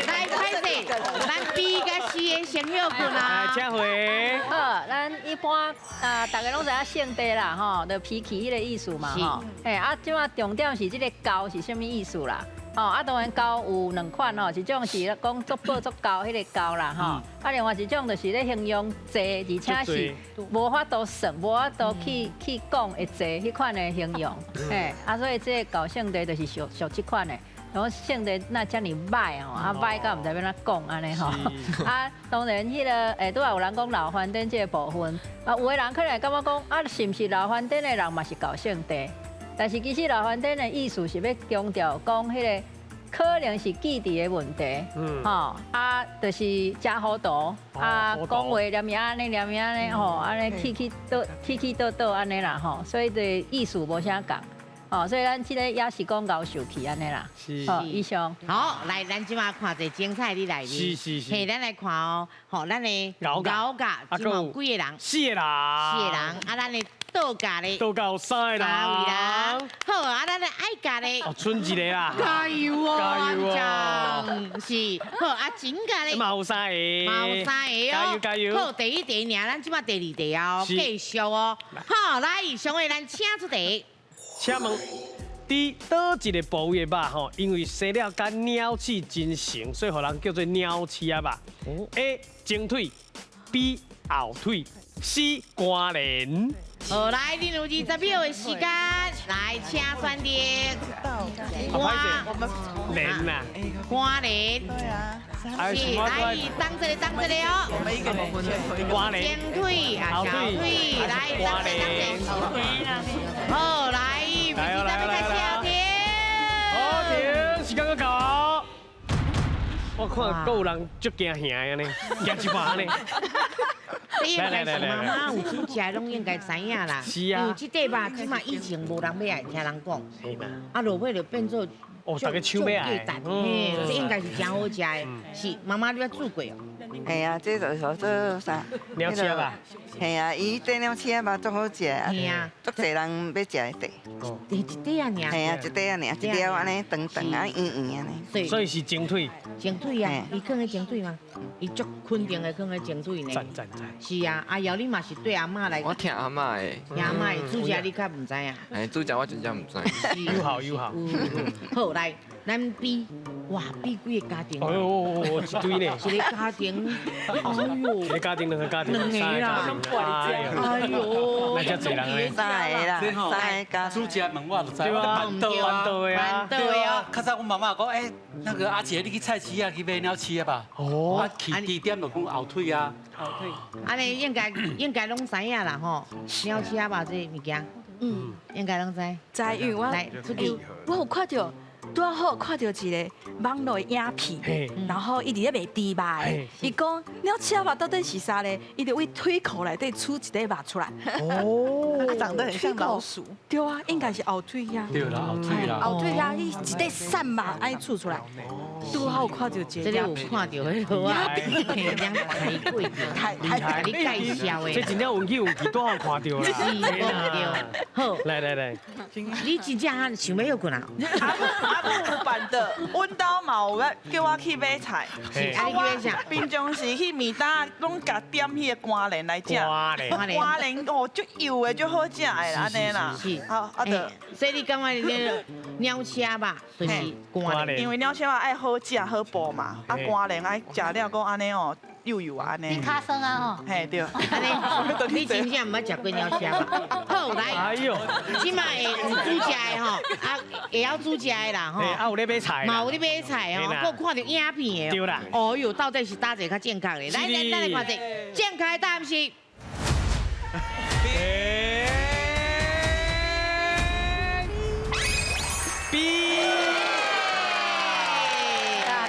Speaker 1: 来，拍势，咱 B 甲 C 的先休困啊。
Speaker 9: 请回。
Speaker 7: 好，咱一般大家拢知影圣地啦，吼，就皮器迄个意思嘛，吼。即马重点是这个高是啥物意思啦？当然高有2款吼，一种是讲足薄足高迄个高啦，吼。另外一种就是咧形容济，而且是无法度算、无法度去讲会济迄款的形容。所以这个高圣地就是属这款的。然后圣地那遮尔歹吼，歹到唔知要怎讲安尼吼。当然迄个拄有人讲老饭店这个部分，有的人可能感觉讲是毋是老饭店的人嘛是高圣地？但是其实老饭店的意思是要强调讲迄个可能是记忆的问题，就是真糊涂，讲话念名安尼念名安尼吼，安尼起倒倒安尼啦吼，所以的意思无啥共。所以咱这个也是讲高受气安尼啦。
Speaker 9: 是。
Speaker 7: 以上。
Speaker 1: 好，来，咱即马看一精彩的内面。
Speaker 9: 是。
Speaker 1: 咱来看哦，咱的高架，即马有几个人
Speaker 9: ？4个人。
Speaker 1: 4个人，咱的倒架咧。
Speaker 9: 倒架有3个人。
Speaker 1: 3位人。好，咱的爱架咧。
Speaker 9: 剩一个啦。
Speaker 1: 加油哦！
Speaker 9: 加油哦！
Speaker 1: 是。好，真架咧。
Speaker 9: 嘛有3个。
Speaker 1: 嘛有3个哦。
Speaker 9: 加油！
Speaker 1: 好，第1题尔，咱即马第2题哦，继续哦。好，来，上位咱请出题。
Speaker 9: 请问，伫倒一个部位的肉吼，因为生了甲鸟翅真成，所以互人叫做鸟翅啊肉。A. 前腿 ，B. 后腿 ，C. 肝连。
Speaker 1: 好，来，恁有20秒的时间，来，请选择。
Speaker 9: 肝连呐。
Speaker 1: 肝连。
Speaker 11: 对啊。
Speaker 1: 是，来，当这里哦。
Speaker 11: 我们一个人
Speaker 9: 肝连。
Speaker 1: 前腿啊，小腿，来，当这里。好，来，预备准备开始哦，停。
Speaker 9: 好，停，时间够到。我看够有人足惊吓的呢，惊一半呢。
Speaker 1: 这应该是妈妈有煮食，拢应该知影啦。
Speaker 9: 是啊。
Speaker 1: 因为这块吧，起码以前无人要爱听人讲。
Speaker 9: 是嘛。
Speaker 1: 落尾就变做。
Speaker 9: 大家抢要爱。
Speaker 1: 这应该是真好食的。是，妈妈你捌煮过哦？
Speaker 13: 系啊，这就是做啥？
Speaker 9: 鸟翅吧。
Speaker 13: 系啊，伊这鸟翅吧足好食啊。
Speaker 1: 系啊，
Speaker 13: 足侪人要食的。
Speaker 1: 一块啊，尔。
Speaker 13: 系啊，一块啊，尔，一条安尼长长啊，圆圆安尼。
Speaker 9: 所以是前腿。
Speaker 1: 前腿啊，伊放喺前腿吗？伊足肯定的放喺前腿呢。
Speaker 9: 赞。
Speaker 1: 是啊，阿瑶你嘛是对阿嬷来。
Speaker 3: 我听阿嬷的。
Speaker 1: 阿嬷的煮食你较唔知啊？
Speaker 3: 煮食我真正唔知。
Speaker 9: 友好。
Speaker 1: 好来，咱 B， 哇 ，B 几个家庭？
Speaker 9: 哎呦，一堆呢。
Speaker 1: 一个家庭，哎呦，
Speaker 9: 一个家庭，2个家庭，3个家庭。
Speaker 1: 哎呦，
Speaker 9: 那遮侪人诶。
Speaker 13: 3个啦，3个家。
Speaker 6: 煮食问我就知，我
Speaker 9: 板豆啊。
Speaker 6: 对啊。较早我妈妈讲，那个阿姐，你去菜市啊去买鸟翅啊吧。我去地点就讲后腿啊。
Speaker 1: 后腿。安尼应该拢知影啦吼，鸟翅啊吧这物件。应该拢知。
Speaker 10: 知，因为我
Speaker 1: 来出题。
Speaker 10: 我有看到。拄好看到一个网络的影片，然后伊伫咧卖猪肉，伊讲鸟翅肉到底是啥咧？伊就为腿裤内底取一块肉出来。
Speaker 11: 哦，长得很像老鼠。
Speaker 10: 对啊，应该是后腿呀。
Speaker 6: 对啦，后腿啦。
Speaker 10: 后腿呀，伊一块散肉安尼取出来。拄好有看到这
Speaker 1: 个有看到迄个啊，两台贵，太你介绍的。
Speaker 9: 这真正运气拄好看到啦。
Speaker 1: 是，好，
Speaker 9: 来，
Speaker 1: 你真正想要困啊？
Speaker 11: 阿母有办的，阮兜嘛有叫我去买菜，
Speaker 1: 啊我
Speaker 11: 平常时去面搭拢甲点迄个肝连来食，肝连哦，足油的，足好食的啦，安尼啦。
Speaker 1: 是，
Speaker 11: 好，
Speaker 1: 所以你感觉你鸟翅吧，就是肝连，
Speaker 11: 因为鸟翅吧爱好食好补嘛，啊肝连爱食了讲安尼哦。又有安尼，
Speaker 5: 你卡生啊吼，
Speaker 11: 嘿对，
Speaker 1: 安尼，你真正唔捌食过鸟翅吧？好来，
Speaker 9: 哎呦，
Speaker 1: 即马会有煮食的吼，啊会晓煮食的啦吼，
Speaker 9: 啊有咧买菜，
Speaker 1: 嘛有咧买菜哦，佮看到影片的，
Speaker 9: 对啦，
Speaker 1: 哦哟，到底是打者较健康的？来，咱来看者，健康的答案是。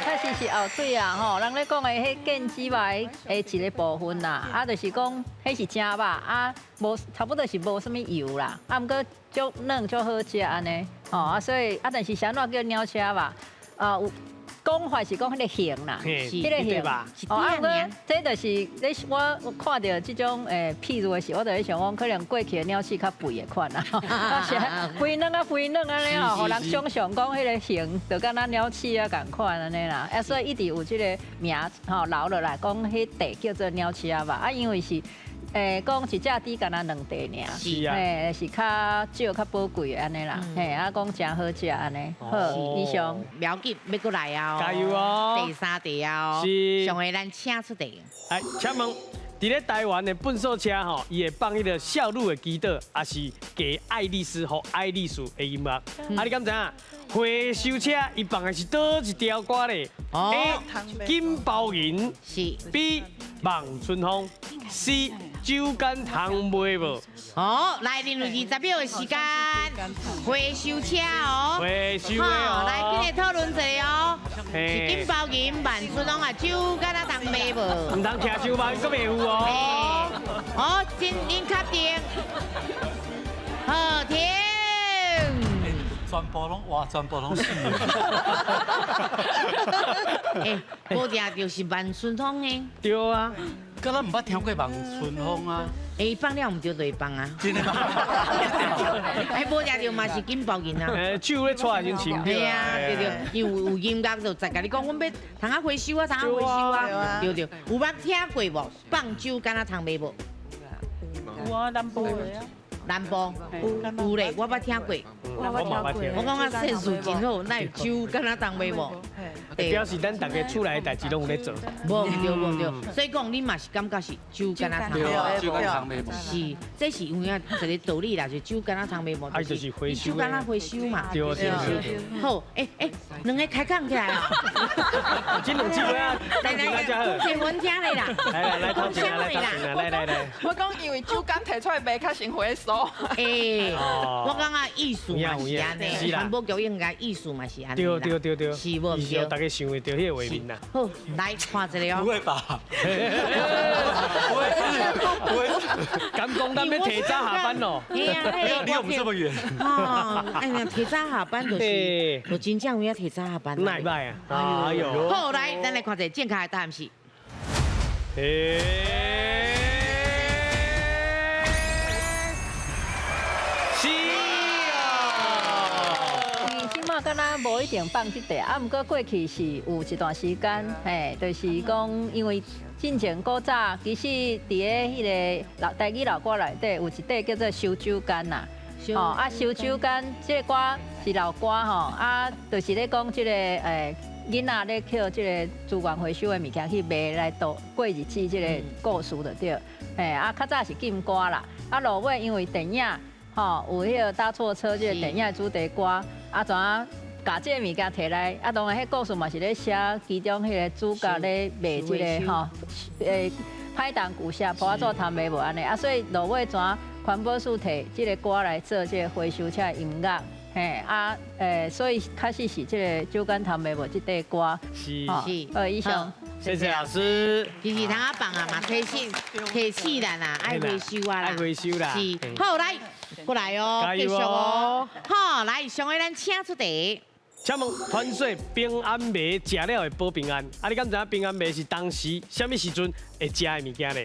Speaker 7: 太是后腿啊，吼，人咧讲的迄腱子肉的一个部分啦，啊，就是讲迄是正肉啊，无差不多是无什么油啦，啊，毋过足嫩足好食安尼，吼啊，所以啊，但是啥怎叫鸟车肉？有讲法是讲迄个形啦，迄个形哦，啊，过这就是我看到这种譬如的时，我就咧想讲，可能过去的鸟翅较肥的款啦，肥嫩啊肥嫩安尼吼，互人想象讲迄个形就敢若鸟翅啊共款安尼啦，啊，所以一直有这个名吼留落来，讲迄地叫做鸟翅啊肉，啊，因为是。讲一只猪敢若2地尔，
Speaker 9: 是啊，
Speaker 7: 是较少、较宝贵的安尼啦，嘿，啊，讲真好食安尼，好，以上
Speaker 1: 不要紧，要过来啊！
Speaker 9: 加油哦！
Speaker 1: 第3题啊！
Speaker 9: 是，
Speaker 1: 上回咱请出题。
Speaker 9: 哎，请问，伫咧台湾的笨手车吼，伊会放迄个笑路的基调，还是给爱丽丝和爱丽丝的音乐？啊，你敢知影？回收车伊放的是倒一条歌咧？A. 金包银
Speaker 1: 是
Speaker 9: B. 望春风 C. 酒干倘卖无？
Speaker 1: 好，来，恁有20秒的时间，回收车哦。
Speaker 9: 回收的哦。
Speaker 1: 来，今日讨论一下哦。是金包银、万春风啊，酒干啊，当卖无？
Speaker 9: 唔通骑酒包，佫袂有哦。
Speaker 1: 好，恁确定？好，停。
Speaker 6: 全部拢哇，全部拢死。
Speaker 1: 哎，我听就是万春风的。
Speaker 9: 对啊，
Speaker 6: 敢若唔捌听过望春风啊？
Speaker 1: 哎，放了唔对就会放啊。
Speaker 6: 真的吗？
Speaker 1: 哎，无听到嘛是金包银啊。
Speaker 9: 手咧带就穿对
Speaker 1: 啊，对对，因为有音乐就再甲你讲，阮要通啊回收啊，通啊回收啊，对对。有捌听过无？放酒敢若通卖无？
Speaker 8: 有啊，南部的啊。
Speaker 1: 南部有咧，我捌听过。我讲啊，岁数真好，那有酒敢若当卖无？
Speaker 9: 表示咱大家厝内的代志拢有咧做。
Speaker 1: 无对无对，所以讲你嘛是感觉是酒敢若通卖无？
Speaker 6: 酒敢通卖无？
Speaker 1: 是，这是有影一个道理啦，就酒敢若通卖无？
Speaker 9: 就是回收。
Speaker 1: 酒敢若回收嘛。
Speaker 9: 对对。
Speaker 1: 好，两个开讲起来啊！
Speaker 9: 这两支啊，
Speaker 1: 来，结婚听咧啦。
Speaker 9: 来，头前来，来。
Speaker 10: 我讲因为酒干摕出来卖较先回收。
Speaker 1: 我讲啊，艺术嘛是安尼，传播局应该艺术嘛是安尼啦。
Speaker 9: 对，
Speaker 1: 是无？
Speaker 9: 是大家想会到迄个画面啦。
Speaker 1: 好，来看一个哦。
Speaker 6: 不会吧？
Speaker 9: 不会。敢讲咱要提早下班咯？
Speaker 6: 离我们这么远。
Speaker 1: 哎呀，提早下班就是，就真正有要提早下班。
Speaker 9: 哪歹啊？哎呦。
Speaker 1: 好，来，咱来看一下健康的答案是。
Speaker 7: 敢若无一定放即块，啊，毋过过去是有一段时间，嘿，就是讲因为进前古早，其实伫咧迄个台语老歌内底有一块叫做收酒干呐，哦，啊，收酒干即个歌是老歌吼，啊，就是咧讲即个囡仔咧捡即个资源回收的物件去卖来度过日子，即个故事就对，嘿，啊，较早是禁歌啦，啊，落尾因为电影。吼，有迄个搭错车，即个电影主题歌，啊，怎啊，把即个物件摕来，啊，当然迄故事嘛是咧写其中迄个主角咧卖即个吼，歹当古写，破做摊卖无安尼，啊，所以落尾怎环保署摕即个歌来做即个回收车音乐，嘿，啊，所以开始是即个酒干摊卖无即块歌，
Speaker 9: 是，
Speaker 7: 以上。
Speaker 9: 谢谢老师。
Speaker 1: 其实通啊放啊嘛，提醒咱啊，爱回收啊啦，
Speaker 9: 爱回收啦。
Speaker 1: 是，好来，过来哦，继续哦。好，来，上回咱请出题。
Speaker 9: 请问传说平安梅食了会保平安，啊，你敢知影平安梅是当时什么时阵会食的物件呢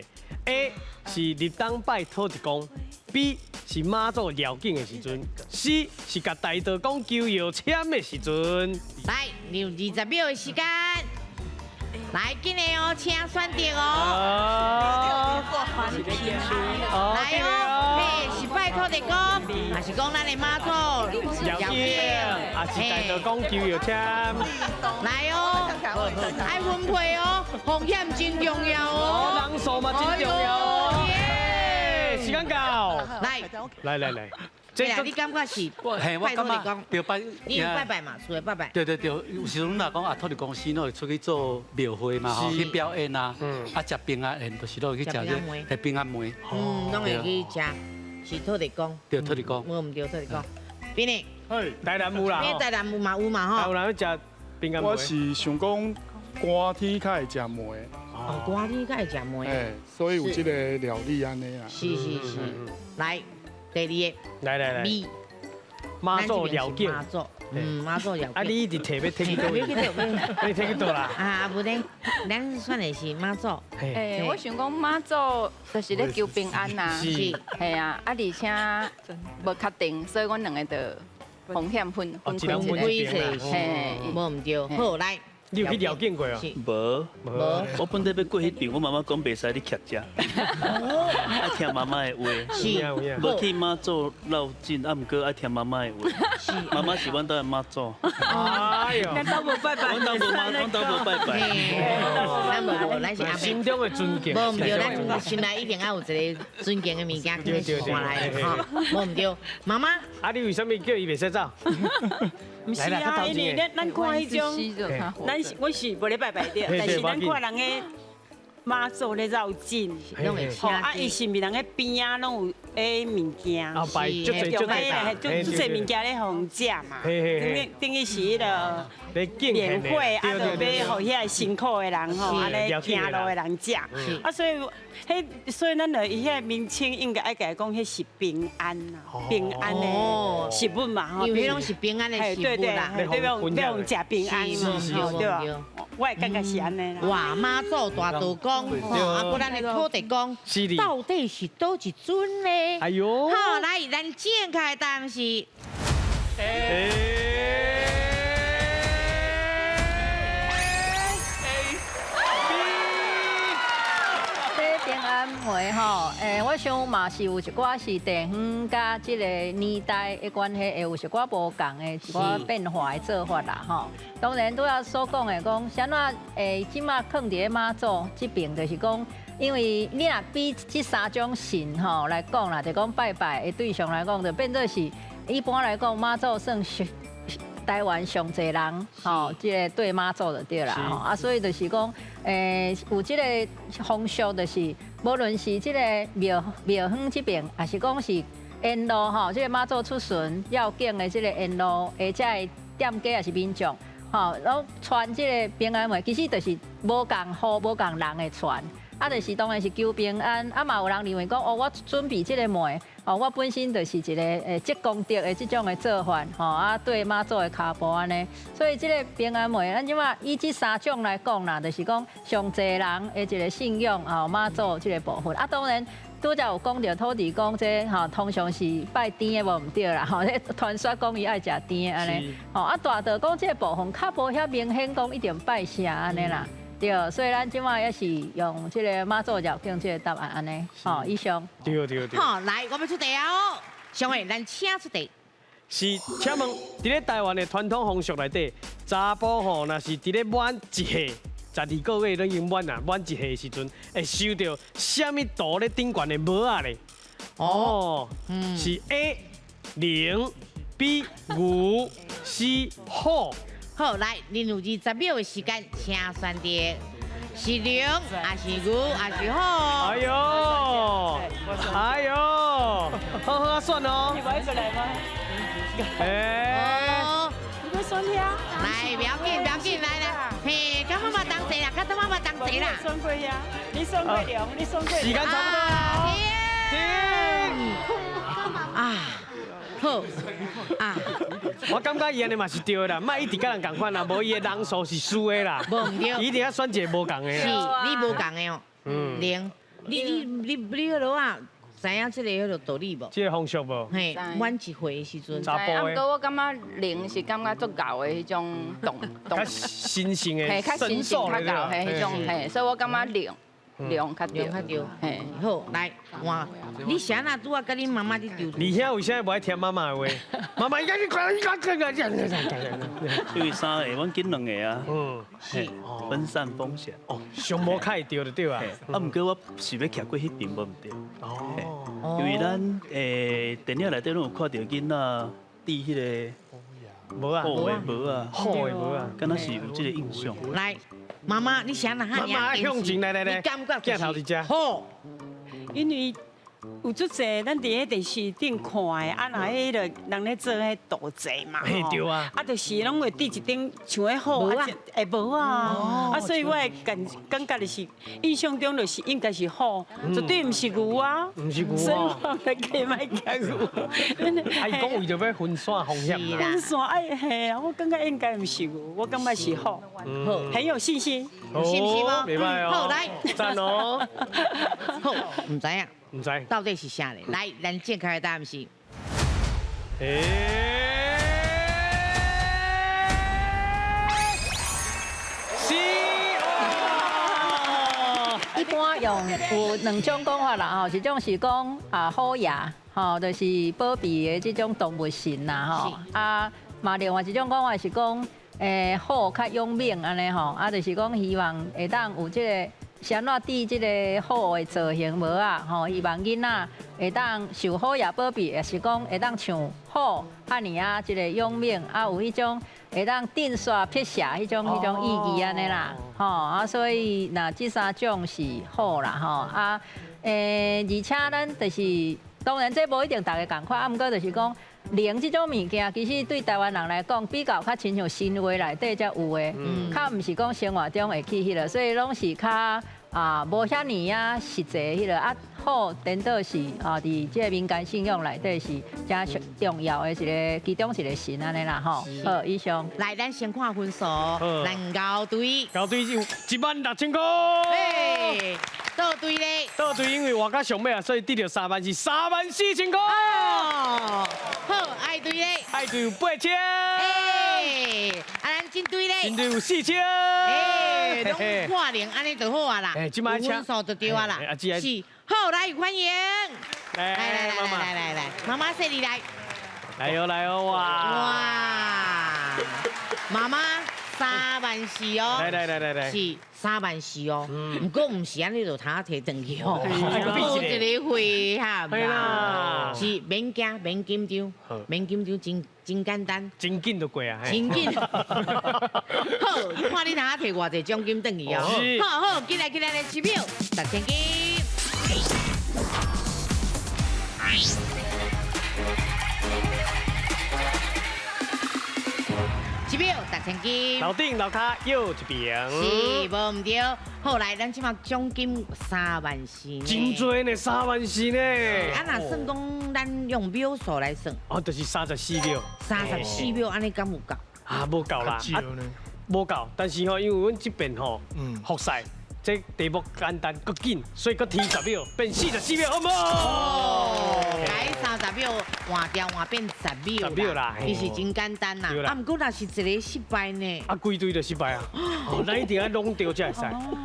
Speaker 9: ？A 是入冬拜土地公 ，B 是妈祖绕境的时阵 ，C 是甲大道公求药签的时阵。
Speaker 1: 来，你有20秒的时间。来，紧的哦，请选择哦。来哦，嘿，是拜托地公，还是讲咱的妈祖
Speaker 9: 绕境，还是大道公求药签？
Speaker 1: 来哦，爱分配哦，风险真重要哦，
Speaker 9: 人数嘛真重要哦。时间到，来。
Speaker 1: 对啊，你感觉是拜托地公？
Speaker 6: 对拜，
Speaker 1: 你有拜拜嘛？厝的拜拜。
Speaker 6: 对，有时阵若讲啊，土地公司喏会出去做庙会嘛，吼，去表演啊，啊食平安宴，就是都去食这平安梅。
Speaker 1: 拢会去食，是土地公。
Speaker 6: 对，土地公。
Speaker 1: 我唔对土地公。边呢？
Speaker 9: 台南有啦。
Speaker 1: 台南有嘛吼。
Speaker 9: 有人去食平安梅。
Speaker 4: 我是想讲，
Speaker 12: 寒天较会食梅，
Speaker 1: 哦，寒天才会食梅。
Speaker 12: 哎，所以有这个料理安尼啊。
Speaker 1: 是。来，第二个，
Speaker 9: 来，
Speaker 1: 米，
Speaker 9: 妈祖料件，
Speaker 1: 妈祖料件。
Speaker 9: 啊，你一直摕要摕去倒？你摕去倒啦？
Speaker 1: 啊，不然，咱算的是妈祖。
Speaker 10: 诶，我想讲妈祖就是咧求平安呐，
Speaker 1: 是，
Speaker 10: 系啊，而且无确定，所以阮两个就风险分开一个，
Speaker 1: 嘿，无唔对，好来。
Speaker 9: 你有去了解过哦？
Speaker 14: 无，我本来要过迄边，我妈妈讲袂使你徛遮，爱听妈妈的话。
Speaker 1: 是，
Speaker 14: 无去妈祖绕境，啊，毋过爱听妈妈的话。是，妈妈是阮兜的妈祖。
Speaker 8: 哎呦，咱都无拜拜，
Speaker 14: 阮兜无拜拜。
Speaker 1: 咱无，咱是
Speaker 9: 心中的尊敬。
Speaker 1: 无唔对，咱心内一定要有一个尊敬的物件，叫做换来的吼。无唔对，妈妈，
Speaker 9: 啊，你为什么叫伊袂使走？
Speaker 8: 唔是啊，因为咱看迄种，我是无咧拜拜的，但是咱看人个妈祖咧绕境，吼啊，伊是毋是人个边啊拢有诶物件，
Speaker 9: 哦，摆就侪
Speaker 8: 物件咧互食嘛，等于是迄个免费，啊，就要互遐辛苦的人吼，安尼行路的人食，啊，所以咱就伊遐名称应该爱甲伊讲，迄是平安呐，平安的食物嘛，吼，
Speaker 1: 因为迄拢是平安的食物啦，
Speaker 8: 对，要用食平安嘛，对吧？我也感觉是安尼啦。
Speaker 1: 哇，妈祖大道公，啊，搁咱的土地公，到底是倒一尊呢？
Speaker 9: 哎呦，
Speaker 1: 好，来，咱正确答案是。
Speaker 7: 平安梅吼，我想嘛是有一寡是地方甲即个年代的关系，会有一寡无共的一寡变化的做法啦吼。当然拄要所讲的讲，啥怎即马放伫妈祖这边，就是讲，因为你若比这三种神吼来讲啦，就讲拜拜的对象来讲，就变做是一般来讲妈祖算是台湾上侪人吼，即个对妈祖就对啦吼，啊，所以就是讲，有即个风俗，就是无论是即个庙方这边，还是讲是沿路吼，即个妈祖出巡要紧的即个沿路，或者的店家也是民众吼，然后传即个平安梅，其实就是无共户无共人的传。啊，就是当然是求平安，啊嘛有人认为讲，哦，我准备这个梅，哦，我本身就是一个积功德的这种的做法，吼啊对妈祖的脚步安尼，所以这个平安梅，咱即马以这三种来讲啦，就是讲上侪人的一个信仰，吼妈祖这个部分，啊当然。拄则有讲到土地公这吼，通常是拜甜的无唔对啦，吼，咧传说讲伊爱食甜的安尼，吼啊大道讲这个部分较无遐明显讲一定拜啥安尼啦。对，所以咱即马也是用这个妈祖绕境这个答案安尼，吼，以上。
Speaker 9: 对。
Speaker 1: 好，来，我们出题哦。上位，咱请出题。
Speaker 9: 是，请问，伫咧台湾的传统风俗内底，查甫吼，若是伫咧满一岁，12个月都已经满啦，满一岁的时阵，会收到什么图咧顶悬的帽仔咧？哦，是 A 0 B 牛 C 虎。
Speaker 1: 好，来，恁有20秒的时间，请选择是龙，还是牛，还是虎？
Speaker 9: 哎呦，好好选哦。
Speaker 8: 你不会过来吗？你要选呀？
Speaker 1: 来，不要紧，来，嘿，跟妈妈同齐啦，跟妈妈同齐啦。
Speaker 8: 选过呀？你选过龙，你选过。
Speaker 9: 时间差不多了。
Speaker 1: 啊，好啊。
Speaker 9: 我感觉伊安尼嘛是对的啦，莫一直甲人共款啦，无伊的人数是输的啦。
Speaker 1: 无唔对，
Speaker 9: 伊一定要选一个无共的。
Speaker 1: 是，你无共的哦。零，你迄落啊，知影即个迄落道理无？
Speaker 9: 即个风俗无？
Speaker 1: 嘿，满一岁的时阵。
Speaker 10: 啊，不过我感觉零是感觉足够的迄种动。
Speaker 9: 较神圣的。
Speaker 10: 嘿，较神圣较够的迄种嘿，所以我感觉零。量较对，
Speaker 1: 嘿，好，来换。你啥那拄啊，甲恁妈妈伫丢？
Speaker 9: 你遐为啥无爱听妈妈的话？妈妈应该去管，
Speaker 14: 因为三个，阮囡两个啊。
Speaker 9: 是
Speaker 14: 分散风险。
Speaker 9: 哦，上无开对就对啊。
Speaker 14: 啊，毋过我是要徛过迄边，无毋对。哦。因为咱电影内底拢有看到囡仔戴迄个
Speaker 9: 帽啊，
Speaker 14: 虎的帽啊，
Speaker 9: 虎的帽啊，
Speaker 14: 敢若是有即个印象。
Speaker 1: 来。妈妈，你想哪哈？
Speaker 9: 妈妈向前来，
Speaker 1: 你感觉
Speaker 9: 镜头伫遮。
Speaker 1: 好，
Speaker 8: 因为有足济，咱伫迄电视顶看的，啊，那迄个人咧做迄盗贼嘛，
Speaker 9: 嘿对啊，
Speaker 8: 啊，就是拢会滴一顶像迄好啊，会无啊，啊，所以我会感觉就是印象中就是应该是好，绝对毋是牛啊，
Speaker 9: 毋是牛
Speaker 8: 所以
Speaker 9: 啊，
Speaker 8: 我来加买加牛。
Speaker 9: 啊，伊讲为着要分散风险嘛，
Speaker 8: 分散哎嘿啊，我感觉应该毋是牛，我感觉是好，很有信心，
Speaker 1: 信不信吗？
Speaker 9: 袂歹哦，
Speaker 1: 好来，
Speaker 9: 赞哦，
Speaker 1: 好，唔知影。
Speaker 9: 唔知
Speaker 1: 到底是啥嘞？来，咱揭开的答案是，
Speaker 9: 是哦。
Speaker 7: 一般用有两种讲法啦吼，一种是讲虎爷吼，就是保庇的这种动物神啦吼，啊嘛另外一种讲法是讲虎较勇猛安尼吼，啊就是讲希望会当有这个。先怎伫即个虎的造型无啊？吼，希望囡仔会当受虎爷保庇，也是讲会当像虎遐尔啊，即个勇猛啊，有迄种会当震煞撇下迄种意义安尼啦。吼啊，所以那这三种是虎啦吼啊，而且咱就是当然这无一定大家共款，啊，毋过就是讲。灵这种物件，其实对台湾人来讲，比较较亲像神话内底才有的，较毋是讲生活中会去迄个，所以拢是较无遐尼啊实际迄个啊好，颠倒是伫这个民间信仰内底是真重要的一个其中一个神安尼啦吼。好，以上
Speaker 1: 来，咱先看分数，咱高队，
Speaker 9: 高队就16000块。
Speaker 1: 哎，倒队咧，
Speaker 9: 倒队因为我较上尾啊，所以得到3万是34000块。
Speaker 1: 哦，好，爱队咧，
Speaker 9: 爱队有8000。
Speaker 1: 哎，啊，咱进队咧，
Speaker 9: 进队有4000。
Speaker 1: 哎，拢破零，安尼就好啊啦。
Speaker 9: 哎，今摆
Speaker 1: 分数就对啊啦。是，好，来欢迎，
Speaker 9: 来，妈妈，
Speaker 1: 来，妈妈这里来，
Speaker 9: 来哦，哇，
Speaker 1: 妈妈34000哦，
Speaker 9: 来，
Speaker 1: 是34000哦，不过唔是安尼就通摕转去哦，做一个会哈，是免惊，免紧张，真简单，
Speaker 9: 真紧就过啊，
Speaker 1: 真紧。好，看你通摕偌济奖金转去哦，好，进来的支票10,000金。支票10,000金，
Speaker 9: 楼顶楼骹又一边，
Speaker 1: 是无唔对。后来咱即马奖金34000，
Speaker 9: 真多呢，34000呢。
Speaker 1: 啊，若算讲咱用秒数来算，
Speaker 9: 哦，就是34秒
Speaker 1: ，34秒，安尼敢有够？
Speaker 9: 啊，无够啦，无够。但是吼，因为阮这边吼，复赛。这题目简单搁紧，所以搁提10秒，变44秒，好唔好？
Speaker 1: 改30秒换掉换变10秒啦，其实真简单啦。啊，不过若是一个失败呢？
Speaker 9: 啊，规队就失败啊！咱一定要弄掉才会使。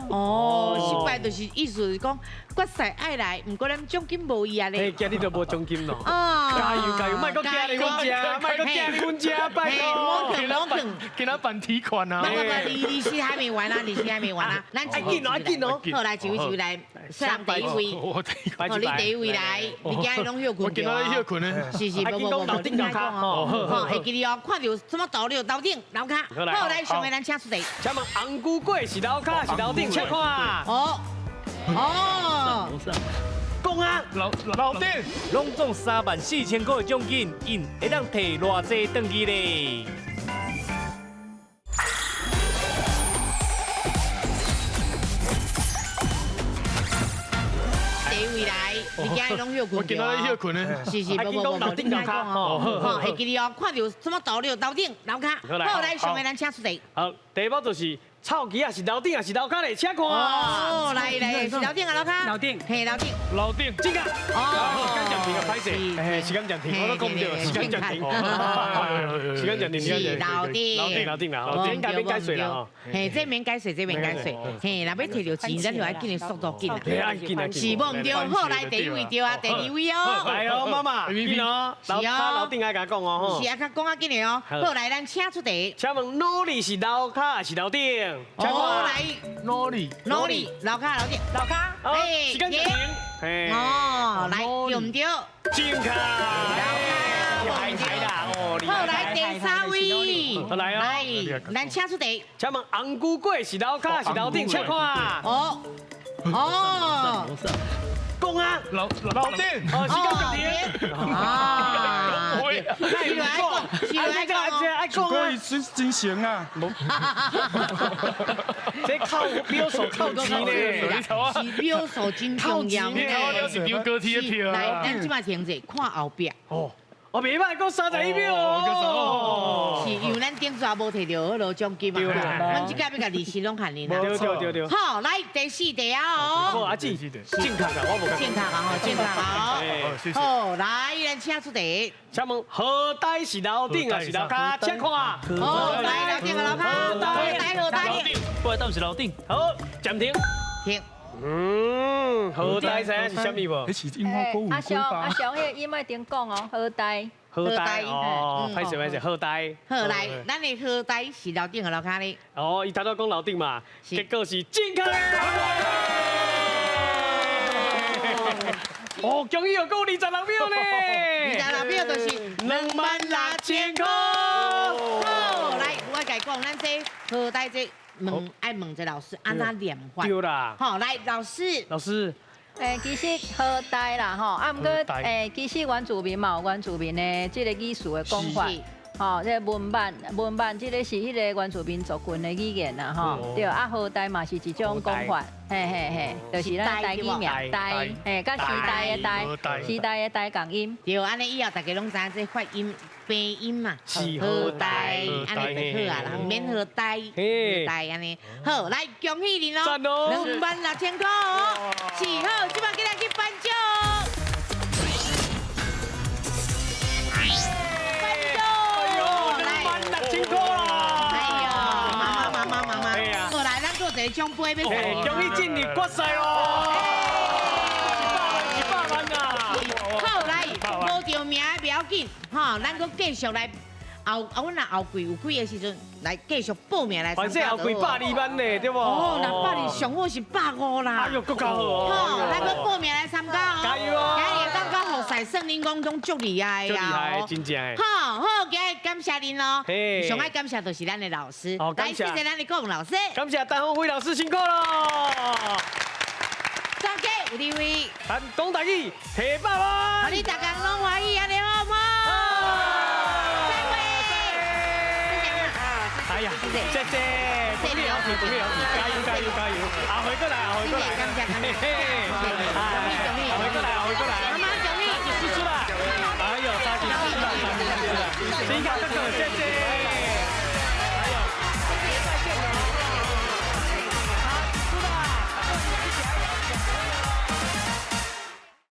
Speaker 1: 哦，失败就是意思是讲决赛爱来，不过咱奖金无伊啊咧。
Speaker 9: 今日就无奖金咯。
Speaker 1: 哦，
Speaker 9: 加油，莫搁惊你阮家，莫搁惊你阮家，拜托。
Speaker 12: 给他办提款啊！
Speaker 1: 利息还没完啊，利息还没完啊，咱
Speaker 9: 要紧哦。
Speaker 1: 好来，一位来，上第一位，你第一位来，你今日拢休困着哦。是，不，你听讲哦，会记你哦，看到什么道路、楼顶、楼骹，好来，上面咱请出题。
Speaker 9: 请问红菇粿是楼骹是楼顶？请看。
Speaker 1: 哦，
Speaker 9: 讲啊，
Speaker 2: 楼顶拢总34000块的奖金，因会当摕偌济转去咧？
Speaker 1: 你今日拢休困着哦，是，不，你听讲哦，会记你哦，看到什么道路、楼顶、楼骹，好来，上面咱请出题。
Speaker 9: 好，题目就是臭鸡啊，是楼顶还是楼骹咧？请看。
Speaker 1: 哦，来，是楼顶啊，楼骹？
Speaker 8: 楼顶，
Speaker 1: 嘿，楼顶。
Speaker 9: 楼顶，这个。
Speaker 1: 哦，
Speaker 9: 时间暂停啊，歹势，时间暂停，我都讲唔对，时间暂停。时间暂停，
Speaker 1: 是楼顶
Speaker 9: 啦，楼顶改免解水啦吼。
Speaker 1: 嘿，这免解水，嘿，若要摕到钱，咱就要紧的速度紧啦。是无唔对，好来第一位对啊，第二位哦。
Speaker 9: 来哦，妈妈，紧哦，楼顶爱甲讲哦吼。
Speaker 1: 是啊，甲讲啊紧的哦。好来，咱请出题。
Speaker 9: 请问努力是楼骹还是楼顶？
Speaker 1: 哦，来，
Speaker 12: 努力，
Speaker 1: 楼骹，楼顶，楼骹。
Speaker 9: 哎，时间暂停。
Speaker 1: 哦，来，对唔对？
Speaker 9: 正确。
Speaker 1: 厉害啦！好来，第3位。
Speaker 9: 来哦，
Speaker 1: 来，咱请出题。
Speaker 9: 请问红菇粿是楼骹还是楼顶？请看。讲啊，
Speaker 12: 老丁，
Speaker 9: 哦，是讲老丁。
Speaker 1: 啊，
Speaker 9: 是来讲，爱讲啊，
Speaker 4: 是真行啊！
Speaker 9: 这靠表手靠钱呢，
Speaker 1: 是表手真重要呢。
Speaker 12: 我是丢高铁的票
Speaker 1: 来，
Speaker 12: 啊！
Speaker 1: 咱即摆停者看后壁。
Speaker 9: 哦，我袂歹，讲31秒哦。
Speaker 1: 是因为咱顶抓无摕到迄落奖金嘛，咱即届要甲利息拢含你啦。
Speaker 9: 对。
Speaker 1: 好，来第4题啊
Speaker 9: 好，
Speaker 1: 哦。
Speaker 9: 阿姊，正确啊，我无。
Speaker 1: 正确啊吼，正确啊。
Speaker 12: 谢谢。
Speaker 1: 好，来，咱请出题。
Speaker 9: 请问何台是楼顶还是楼骹？请看。
Speaker 1: 好，来楼顶个楼骹，何台。
Speaker 14: 过来，当是楼顶。
Speaker 9: 好，暂停。
Speaker 1: 停。
Speaker 9: 何台是啥物无？
Speaker 4: 那是樱花歌舞
Speaker 7: 阿雄，迄个伊莫顶讲哦，何台。
Speaker 9: 何台哦，歹势，何台。
Speaker 1: 好，来，咱的何台是楼顶个楼骹咧。
Speaker 9: 哦，伊头拄讲楼顶嘛，结果是正确。哦，恭喜又够26秒呢
Speaker 1: ！26秒就是26000块。好，来，我甲伊讲，咱这何台这爱问这老师安怎念法？
Speaker 9: 对啦。
Speaker 1: 好，来，老师。
Speaker 7: 其实何台啦吼，啊，毋过其实原住民嘛有原住民的即个语词的讲法，吼，这文版即个是迄个原住民族群的语言啦，吼，对，啊，何台嘛是一种讲法，嘿，就是咱台语名台，嘿，甲时代的台，时代的台共音，
Speaker 1: 对，安尼以后大家拢知影这发音。鼻音嘛，何台，安尼就好啊啦，免何台，何台安尼。好，来恭喜你咯，26000块哦，是好，即摆今日去颁奖。颁奖，26000块啦！哎呀，妈，好来，咱做一个奖杯要送。
Speaker 9: 恭喜进入决赛咯！100万啊！
Speaker 1: 好来，无着名的不要紧，吼，咱搁继续来阮若后季有几个时阵来继续报名来参加。
Speaker 9: 反正后季120万呢，对不？
Speaker 1: 哦，那120上好是150啦。
Speaker 9: 哎呦，够高哦！
Speaker 1: 好，咱搁报名来参加哦。
Speaker 9: 加油哦！
Speaker 1: 今日刚刚好赛圣灵宫中足厉害
Speaker 9: 呀！真正的。
Speaker 1: 好，今日感谢您咯。上爱感谢就是咱的老师。
Speaker 9: 感谢
Speaker 1: 咱的郭老师。
Speaker 9: 感谢陈宏辉老师辛苦咯。
Speaker 1: 大家有地位，
Speaker 9: 讲台语，提100万。
Speaker 1: 好，你大家拢欢喜，安尼好唔好？再会。
Speaker 9: 哎呀，谢谢，鼓励有气，加油！下回过来，
Speaker 1: 感谢。
Speaker 9: 下回过来，
Speaker 1: 妈妈奖励，
Speaker 9: 叔叔啦，哎呦，谢谢，辛苦，谢谢。